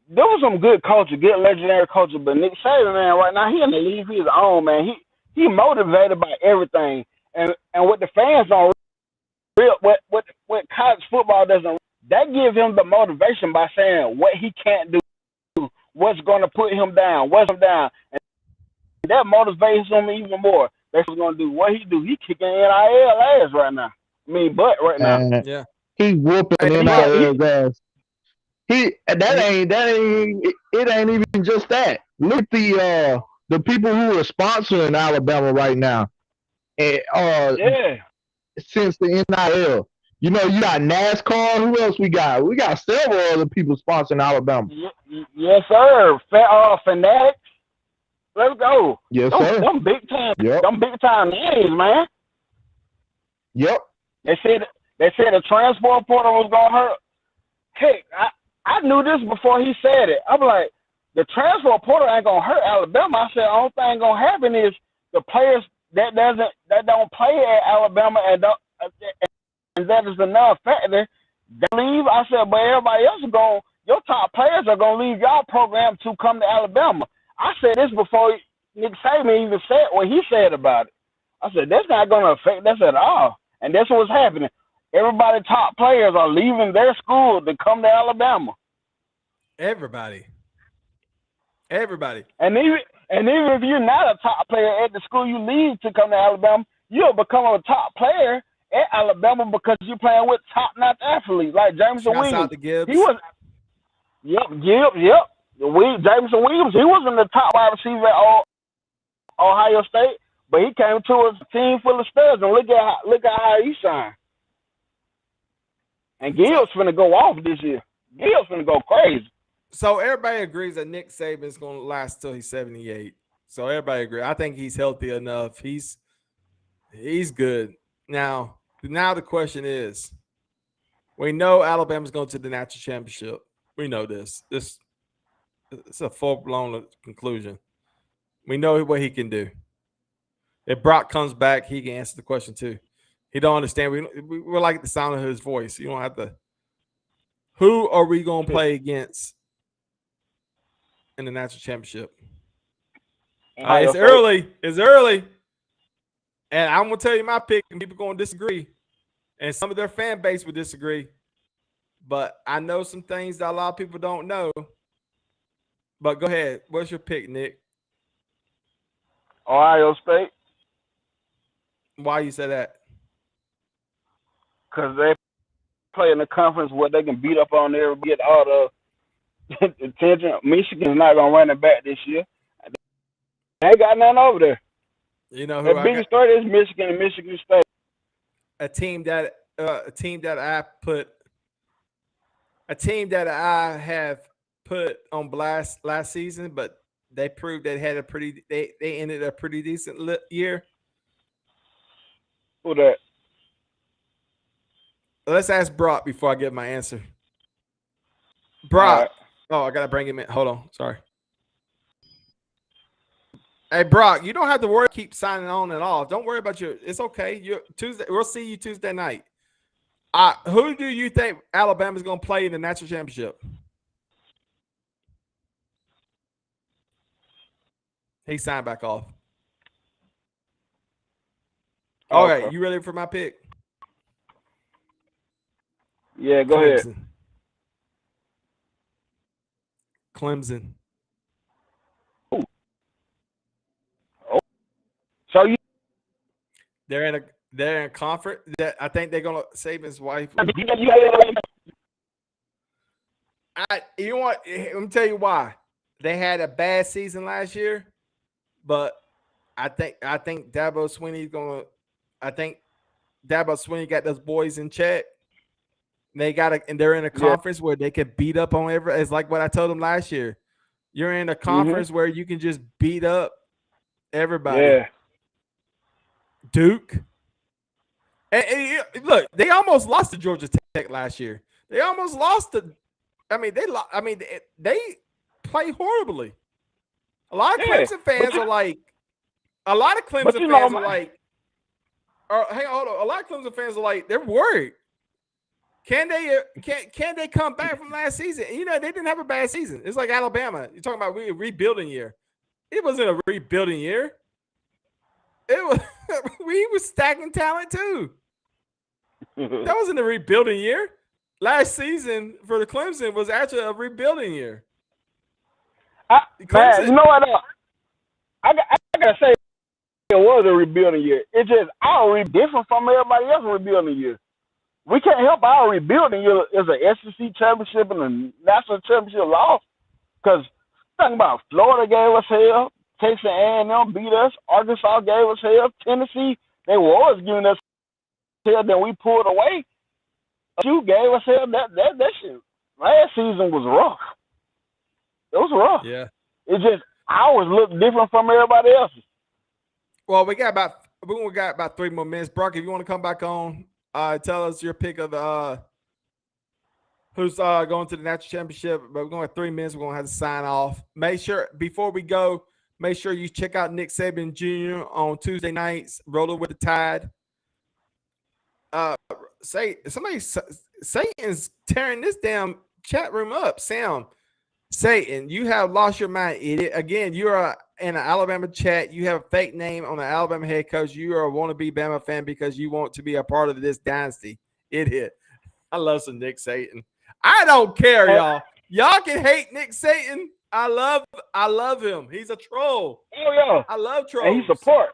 there was some good coaches, good legendary coaches, but Nick Saban, man, right now he in the league his own, man. He motivated by everything, and what the fans don't real what college football doesn't, that gives him the motivation by saying what he can't do, what's going to put him down, and that motivates him even more. That's what's going to do. What he do? He kicking NIL ass right now. Right now. Yeah. He whooping NIL ass. It ain't even just that. Look at the people who are sponsoring Alabama right now. Since the NIL. You got NASCAR. Who else we got? We got several other people sponsoring Alabama. Yes, sir. Fanatics. Let's go. Yes, sir. Them big time. Yep. Them big time names, man. Yep. They said the transport portal was gonna hurt. Heck, I knew this before he said it. I'm like, the transfer portal ain't gonna hurt Alabama. I said the only thing gonna happen is the players that don't play at Alabama and that is another factor. They leave. I said, but everybody else is going. Your top players are gonna leave y'all program to come to Alabama. I said this before Nick Saban even said what he said about it. I said that's not gonna affect us at all, and that's what's happening. Everybody, top players are leaving their school to come to Alabama. Everybody. And even if you're not a top player at the school you leave to come to Alabama, you'll become a top player at Alabama because you're playing with top-notch athletes like Jameson Williams. Gibbs. He was, Gibbs. Jameson Williams. He wasn't the top wide receiver at Ohio State, but he came to a team full of studs, and look at how he shined. And Gibbs finna go off this year. Gibbs finna go crazy. So everybody agrees that Nick Saban is going to last till he's 78. So everybody agrees. I think he's healthy enough. He's good. Now the question is, we know Alabama's going to the national championship. We know this. It's a full-blown conclusion. We know what he can do. If Brock comes back, he can answer the question too. He don't understand. We like the sound of his voice. You don't have to. Who are we going to play against in the national championship? It's early. It's early. And I'm going to tell you my pick, and people are going to disagree. And some of their fan base will disagree. But I know some things that a lot of people don't know. But go ahead. What's your pick, Nick? Ohio State. Why you say that? Because they play in a conference where they can beat up on everybody, get all the attention. Michigan's not going to run it back this year. They ain't got nothing over there. You know who the biggest threat is Michigan and Michigan State. a team that I have put on blast last season, but they proved they had they ended a pretty decent year. Who that? Let's ask Brock before I give my answer. Brock. Right. Oh, I gotta bring him in. Hold on. Sorry. Hey, Brock, you don't have to worry. Keep signing on and off. Don't worry about it's okay. Tuesday. We'll see you Tuesday night. Who do you think Alabama's going to play in the national championship? He signed back off. All right, you ready for my pick? Yeah, go ahead. Clemson. Oh. So they're in a conference that I think they're gonna save his wife. You know what? Let me tell you why. They had a bad season last year, but I think Dabo Swinney's gonna. I think Dabo Swinney got those boys in check. And they're in a conference where they can beat up on every. It's like what I told them last year. You're in a conference where you can just beat up everybody. Yeah. Duke. And look, they almost lost to Georgia Tech last year. They almost lost to. They play horribly. A lot of Clemson fans are like. A lot of Clemson fans are like. Hang on, hold on. A lot of Clemson fans are like they're worried. Can they come back from last season? You know, they didn't have a bad season. It's like Alabama. You're talking about a rebuilding year. It wasn't a rebuilding year. It was we were stacking talent too. That wasn't a rebuilding year. Last season for the Clemson was actually a rebuilding year. Man, you know what? I gotta say it was a rebuilding year. It's just our different from everybody else's rebuilding year. We can't help our rebuilding year as an SEC championship and a national championship loss. Because talking about Florida gave us hell, Texas A&M beat us, Arkansas gave us hell, Tennessee, they was giving us hell, then we pulled away. You gave us hell. That shit last season was rough. It was rough. Yeah. It just ours looked different from everybody else's. Well, we got about 3 more minutes. Brock, if you want to come back on, tell us your pick of who's going to the national championship. But we're going to 3 minutes. We're going to have to sign off. Make sure before we go, make sure you check out Nick Saban Jr. on Tuesday nights. Rolling with the Tide. Satan's tearing this damn chat room up. Sam, Satan, you have lost your mind, idiot. Again, you are in an Alabama chat. You have a fake name on the Alabama head coach. You are a wannabe Bama fan because you want to be a part of this dynasty. Idiot. I love some Nick Saban. I don't care, y'all. Y'all can hate Nick Saban. I love him. He's a troll. Oh yeah. I love trolls. And he support.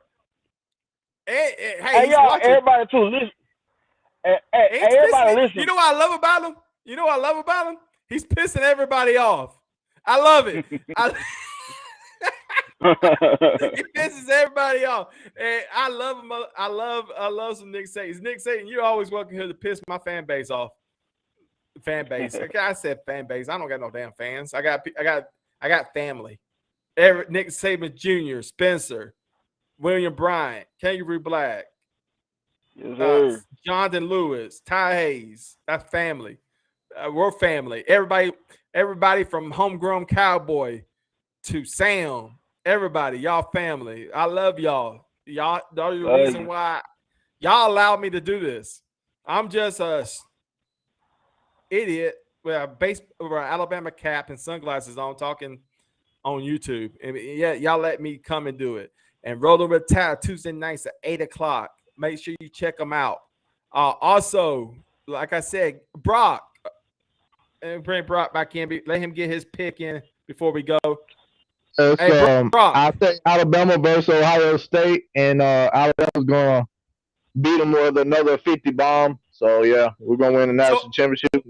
Hey, y'all, everybody too listen. Everybody listen. You know what I love about him? He's pissing everybody off. I love it. He pisses everybody off. And I love him. I love some Nick Saban. Nick Saban, you're always welcome here to piss my fan base off. Fan base. Okay, I said fan base. I don't got no damn fans. I got family. Nick Saban Jr., Spencer, William Bryant, Kangaroo Black, yes, Jonathan Lewis, Ty Hayes. That's family. We're family. Everybody from Homegrown Cowboy to Sam. Everybody, y'all family. I love y'all. Y'all are the reason why y'all allowed me to do this. I'm just a idiot with an Alabama cap and sunglasses on, talking on YouTube. And yeah, y'all let me come and do it. And Rolling with Tide Tuesday nights at 8:00. Make sure you check them out. Also, like I said, Brock, and bring Brock back in. Let him get his pick in before we go. Brock. I think Alabama versus Ohio State, and Alabama's gonna beat them with another 50 bomb. So yeah, we're gonna win the national championship.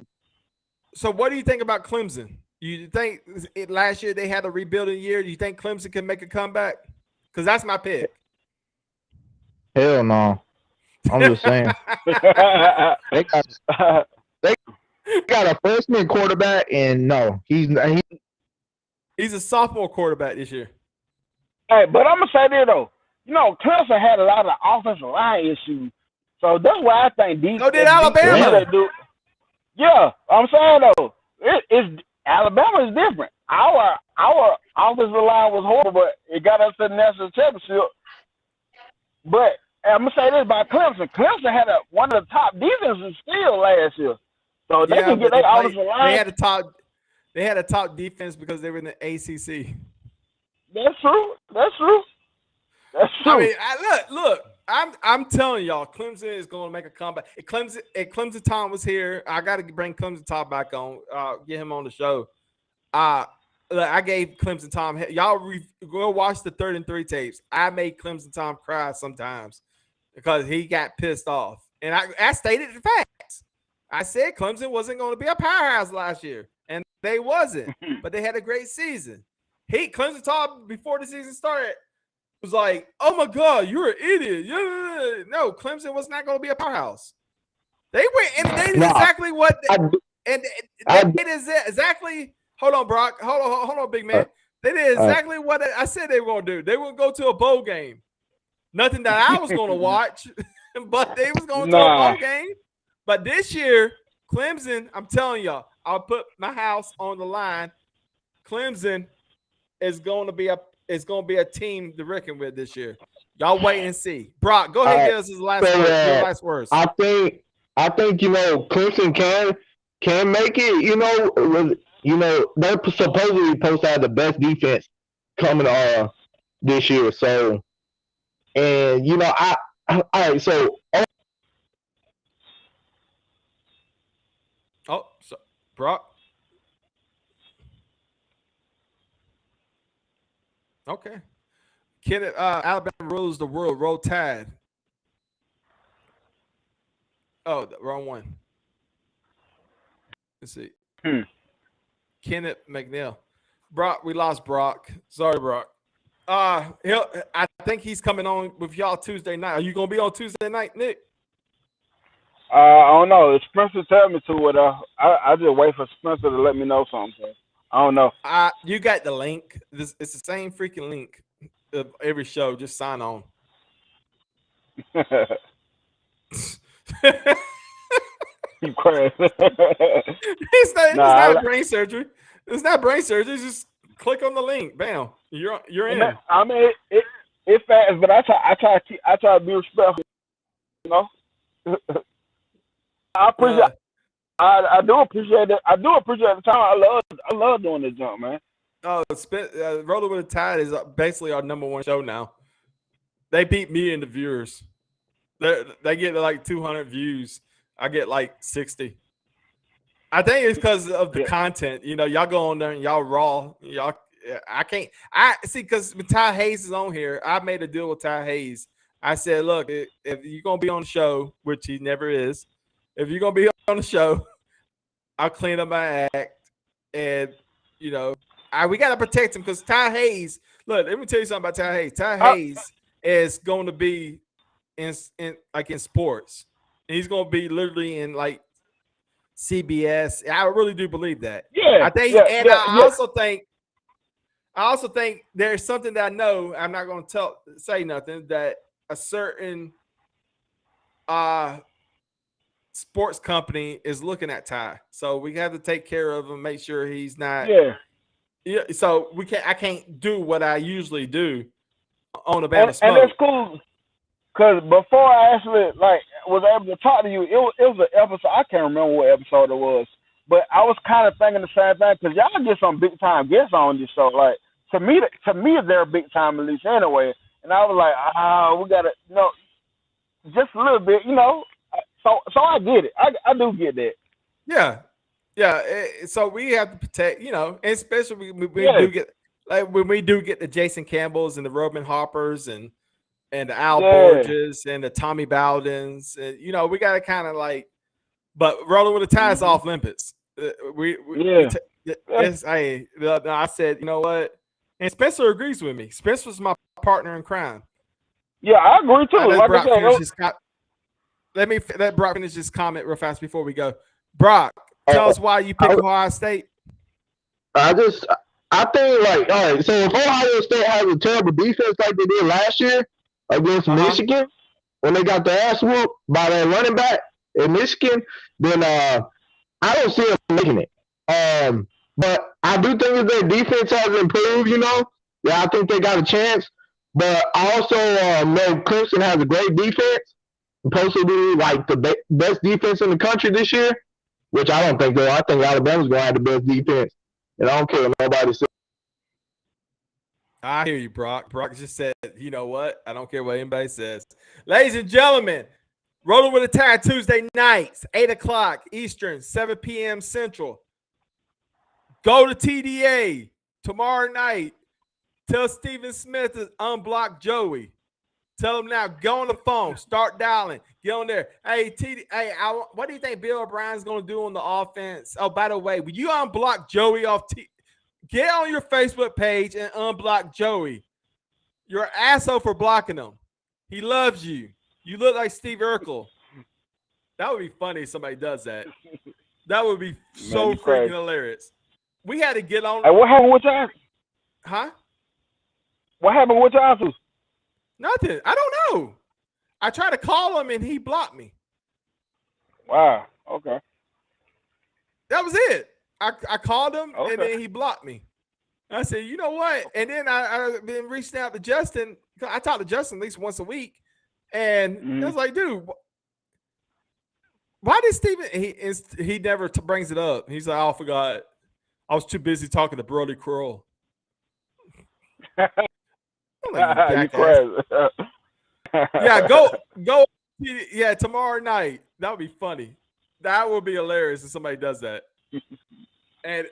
So what do you think about Clemson? You think last year they had a rebuilding year? Do you think Clemson can make a comeback? Because that's my pick. Hell no. I'm just saying. they got a freshman quarterback, and no, he's a sophomore quarterback this year. Hey, but I'm gonna say this though. Clemson had a lot of offensive line issues, so that's why I think these. So did Alabama. Yeah, I'm saying though, it's Alabama is different. Our offensive line was horrible, but it got us to the national championship. But I'm gonna say this about Clemson. Clemson had one of the top defenses still last year, so they can get their offensive line. They had a top defense because they were in the ACC. That's true. That's true. I mean, look. I'm telling y'all, Clemson is going to make a comeback. If Clemson Tom was here, I got to bring Clemson Tom back on. Get him on the show. I gave Clemson Tom. Y'all go watch the 3rd and 3 tapes. I made Clemson Tom cry sometimes because he got pissed off, and I stated the facts. I said Clemson wasn't going to be a powerhouse last year, and they wasn't. But they had a great season. Clemson Tom before the season started was like, "Oh my God, you're an idiot!" No, Clemson was not going to be a powerhouse. They went and they did exactly what they did exactly. Hold on, Brock. Hold on, big man. They did exactly what I said they were going to do. They would go to a bowl game. Nothing that I was going to watch, but they was going to a bowl game. But this year, Clemson, I'm telling y'all, I'll put my house on the line. Clemson is going to be a team to reckon with this year. Y'all wait and see. Brock, go ahead and give us his last words. I think Clemson can make it. They're supposedly supposed to have the best defense coming this year. So, and all right. So, so Brock. Okay. Alabama rules the world. Roll Tide. Oh, the wrong one. Let's see. Kenneth McNeil. Brock, we lost Brock. Sorry, Brock. I think he's coming on with y'all Tuesday night. Are you gonna be on Tuesday night, Nick? I don't know. If Spencer tell me to it, I just wait for Spencer to let me know something. I don't know. You got the link. It's the same freaking link of every show. Just sign on. You crazy. It's not brain surgery. It's not brain surgery. It's just click on the link. Bam. You're in. I mean, it's fast, but I try to be respectful. I appreciate. I do appreciate it. I do appreciate the time. I love doing this jump, man. Oh, Rolling with the Tide is basically our #1 show now. They beat me and the viewers. They get like 200 views. I get like 60. I think it's because of the content. Y'all go on there and y'all raw. I see because Ty Hayes is on here. I made a deal with Ty Hayes. I said, look, if you're gonna be on the show, which he never is, if you're gonna be on the show, I'll clean up my act, and we gotta protect him because Ty Hayes. Look, let me tell you something about Ty Hayes. Ty Hayes is going to be in sports. And he's going to be literally in like CBS. I really do believe that. Yeah, I think, I also think there's something that I know. I'm not going to say nothing that a certain sports company is looking at Ty. So we have to take care of him, make sure he's not. Yeah. So I can't do what I usually do on the Bama Smoke. And that's cool. Because before I actually was able to talk to you, it was an episode. I can't remember what episode it was, but I was kind of thinking the same thing because y'all get some big time guests on this show. Like to me, they're big time at least anyway. And I was like, we gotta, just a little bit, So I get it. I do get that. Yeah. So we have to protect, and especially when we do get the Jason Campbells and the Robin Hoppers and the Al Borges and the Tommy Bowdens, and we got to kind of but Rolling with the Tide's off limits. I said, you know what? And Spencer agrees with me. Spencer's my partner in crime. Yeah, I agree too. let Brock finish this comment real fast before we go. Brock, tell us why you pick Ohio State. I think, like, all right, so if Ohio State has a terrible defense like they did last year against Michigan, when they got their ass whooped by their running back in Michigan, then I don't see them making it. But I do think that their defense has improved, Yeah, I think they got a chance. But I also know Clemson has a great defense, supposed to be like the best defense in the country this year, which I don't think though. I think Alabama's going to have the best defense. And I don't care what nobody says. I hear you, Brock. Brock just said, you know what? I don't care what anybody says. Ladies and gentlemen, Rolling with a Tide Tuesday nights, 8 o'clock Eastern, 7 p.m. Central. Go to TDA tomorrow night. Tell Stephen Smith to unblock Joey. Tell him now, go on the phone, start dialing, get on there. Hey, what do you think Bill O'Brien's going to do on the offense? Oh, by the way, will you unblock Joey off Get on your Facebook page and unblock Joey. You're an asshole for blocking him. He loves you. You look like Steve Urkel. That would be funny if somebody does that. That would be so freaking hilarious. We had to get on. Hey, what happened with y'all? Huh? What happened with y'all? Nothing. I don't know. I tried to call him and he blocked me. Wow. Okay. That was it. I called him and then he blocked me. I said, you know what? And then I've been reaching out to Justin. I talk to Justin at least once a week. And I was like, dude, why did Steven? He never brings it up. He's like, oh, I forgot. I was too busy talking to Brody Kroll. You crazy. Yeah, go. Yeah, tomorrow night. That would be funny. That would be hilarious if somebody does that. And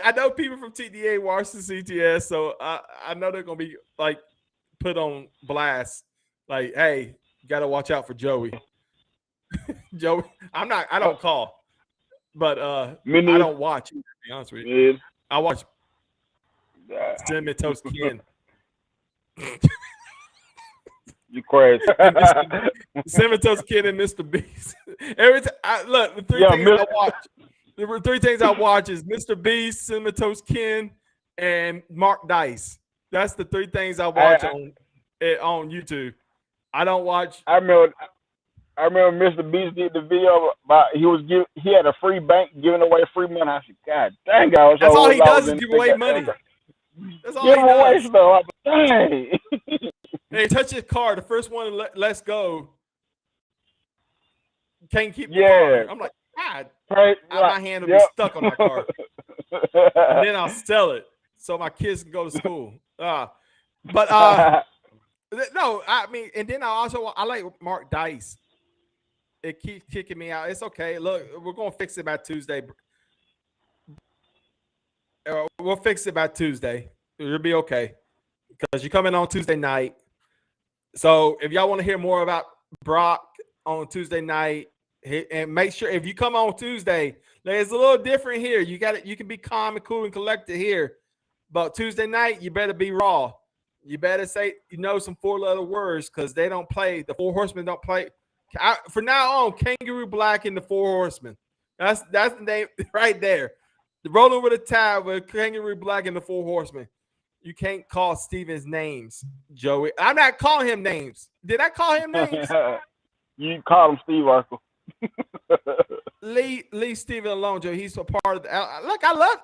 I know people from TDA watch the CTS, so I know they're gonna be like put on blast. Like, hey, you gotta watch out for Joey. Joey, I don't call, but I don't watch. To be honest with you, I watch Cinnamon Toast Ken. You crazy. Cinnamon Toast Ken and Mr. Beast. Every time, look, the three things I watch. There were three things I watch is Mr. Beast, Cinnamon Toast Ken, and Mark Dice. That's the three things I watch on YouTube. I don't watch. I remember Mr. Beast did the video about he had a free bank giving away free money. I said, God dang, that's all he does is give away money. That's all he does. Stuff. Dang. Hey, touch his car. The first one, let's go. Can't keep the car. I'm like, God, my hand will be stuck on my car. And then I'll sell it so my kids can go to school. No, I mean, and then I like Mark Dice. It keeps kicking me out. It's okay. Look, we're gonna fix it by Tuesday. We'll fix it by Tuesday. It'll be okay because you're coming on Tuesday night. So if y'all want to hear more about Brock on Tuesday night, and make sure if you come on Tuesday, it's a little different here. You can be calm and cool and collected here, but Tuesday night you better be raw. You better say some 4-letter words because they don't play. The Four Horsemen don't play. For now on, Kangaroo Black and the Four Horsemen. That's the name right there. The Rolling with a Tide with Kangaroo Black and the Four Horsemen. You can't call Steven's names, Joey. I'm not calling him names. Did I call him names? You called him Steve Urkel. Leave Steven alone, Joe. He's a part of the. Look, I love.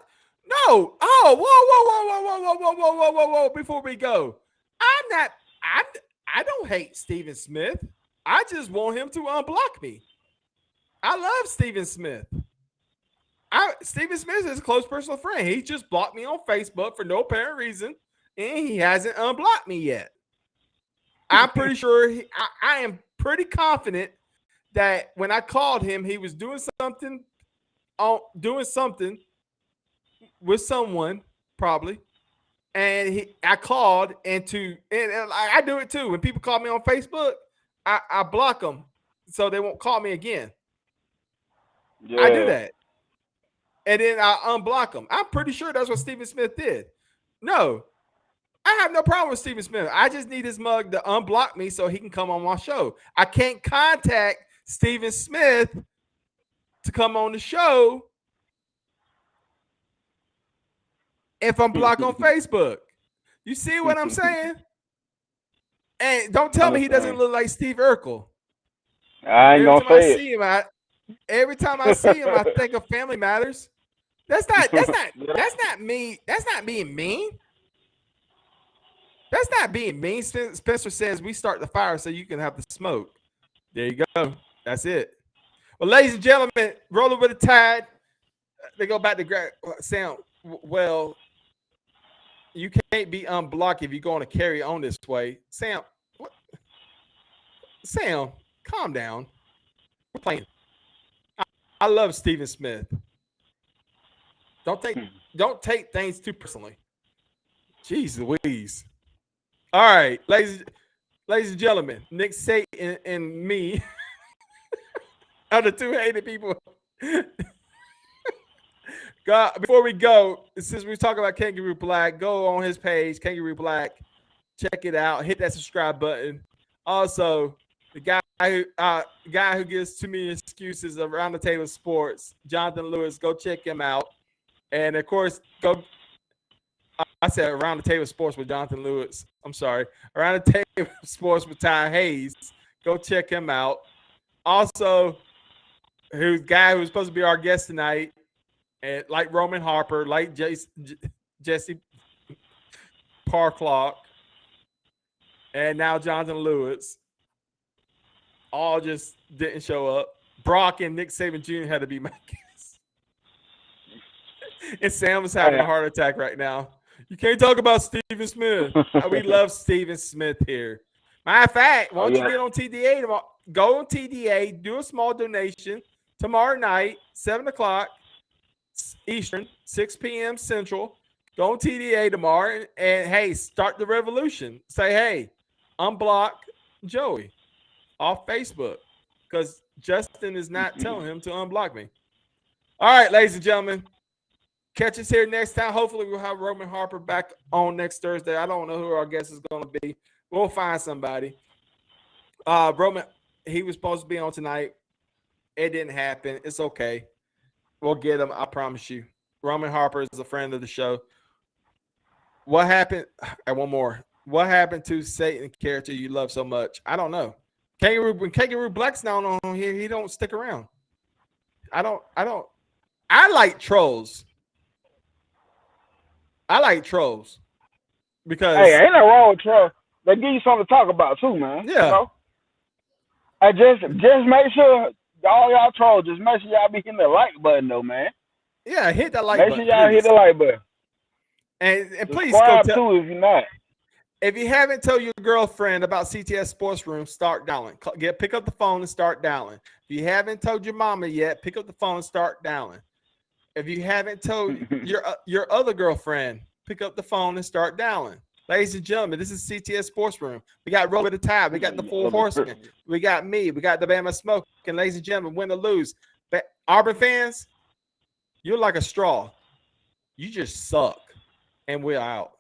No. Oh, whoa. Before we go, I don't hate Steven Smith. I just want him to unblock me. I love Steven Smith. Steven Smith is a close personal friend. He just blocked me on Facebook for no apparent reason, and he hasn't unblocked me yet. I'm pretty sure. I am pretty confident that when I called him, he was doing something with someone probably, and I called and I do it too. When people call me on Facebook, I block them so they won't call me again. Yeah. I do that. And then I unblock them. I'm pretty sure that's what Steven Smith did. No, I have no problem with Stephen Smith. I just need his mug to unblock me so he can come on my show. I can't contact Stephen Smith to come on the show if I'm blocked on Facebook. You see what I'm saying? And don't tell me he doesn't look like Steve Urkel. I ain't gonna say it. Every time I see him, I think of Family Matters. That's not me. That's not being mean. That's not being mean. Spencer says we start the fire so you can have the smoke. There you go. That's it. Well, ladies and gentlemen, rolling with the tide. They go back to Sam. Well, you can't be unblocked if you're going to carry on this way. Sam, what? Sam, calm down. We're playing. I love Stephen Smith. Don't take things too personally. Jeez Louise. All right, ladies and gentlemen, Nick Saban and me are the two hated people. God, before we go, since we're talking about Kangaroo Black, go on his page, Kangaroo Black. Check it out. Hit that subscribe button. Also, the guy who gives too many excuses around the table sports, Jonathan Lewis. Go check him out. And of course, I said around the table sports with Jonathan Lewis. I'm sorry. Around the table sports with Ty Hayes. Go check him out. Also, guy who's supposed to be our guest tonight, and like Roman Harper, like Jesse Parclock, and now Jonathan Lewis, all just didn't show up. Brock and Nick Saban Jr. had to be my guests. And Sam is having a heart attack right now. You can't talk about Stephen Smith. We love Stephen Smith here. Matter of fact, why don't you get on TDA tomorrow? Go on TDA, do a small donation tomorrow night, 7 o'clock Eastern, 6 p.m. Central. Go on TDA tomorrow and hey, start the revolution. Say, hey, unblock Joey off Facebook because Justin is not telling him to unblock me. All right, ladies and gentlemen. Catch us here next time. Hopefully, we'll have Roman Harper back on next Thursday. I don't know who our guest is going to be. We'll find somebody. Roman, he was supposed to be on tonight. It didn't happen. It's okay. We'll get him. I promise you. Roman Harper is a friend of the show. What happened? And one more. What happened to Satan character you love so much? I don't know. When Kangaroo Black's not on here, he don't stick around. I like trolls. Because hey, ain't no wrong with trolls. They give you something to talk about too, man. Yeah. You know? I just make sure all y'all trolls, just make sure y'all be hitting the like button though, man. Yeah, hit that like button. Make sure y'all hit the like button. And please subscribe too if you're not. If you haven't told your girlfriend about CTS Sports Room, start dialing. Pick up the phone and start dialing. If you haven't told your mama yet, pick up the phone and start dialing. If you haven't told your other girlfriend, pick up the phone and start dialing. Ladies and gentlemen, this is CTS Sports Room. We got Roll with the Tide. We got the Four Horsemen. We got me. We got the Bama Smoke. And ladies and gentlemen, win or lose. But Auburn fans, you're like a straw. You just suck. And we're out.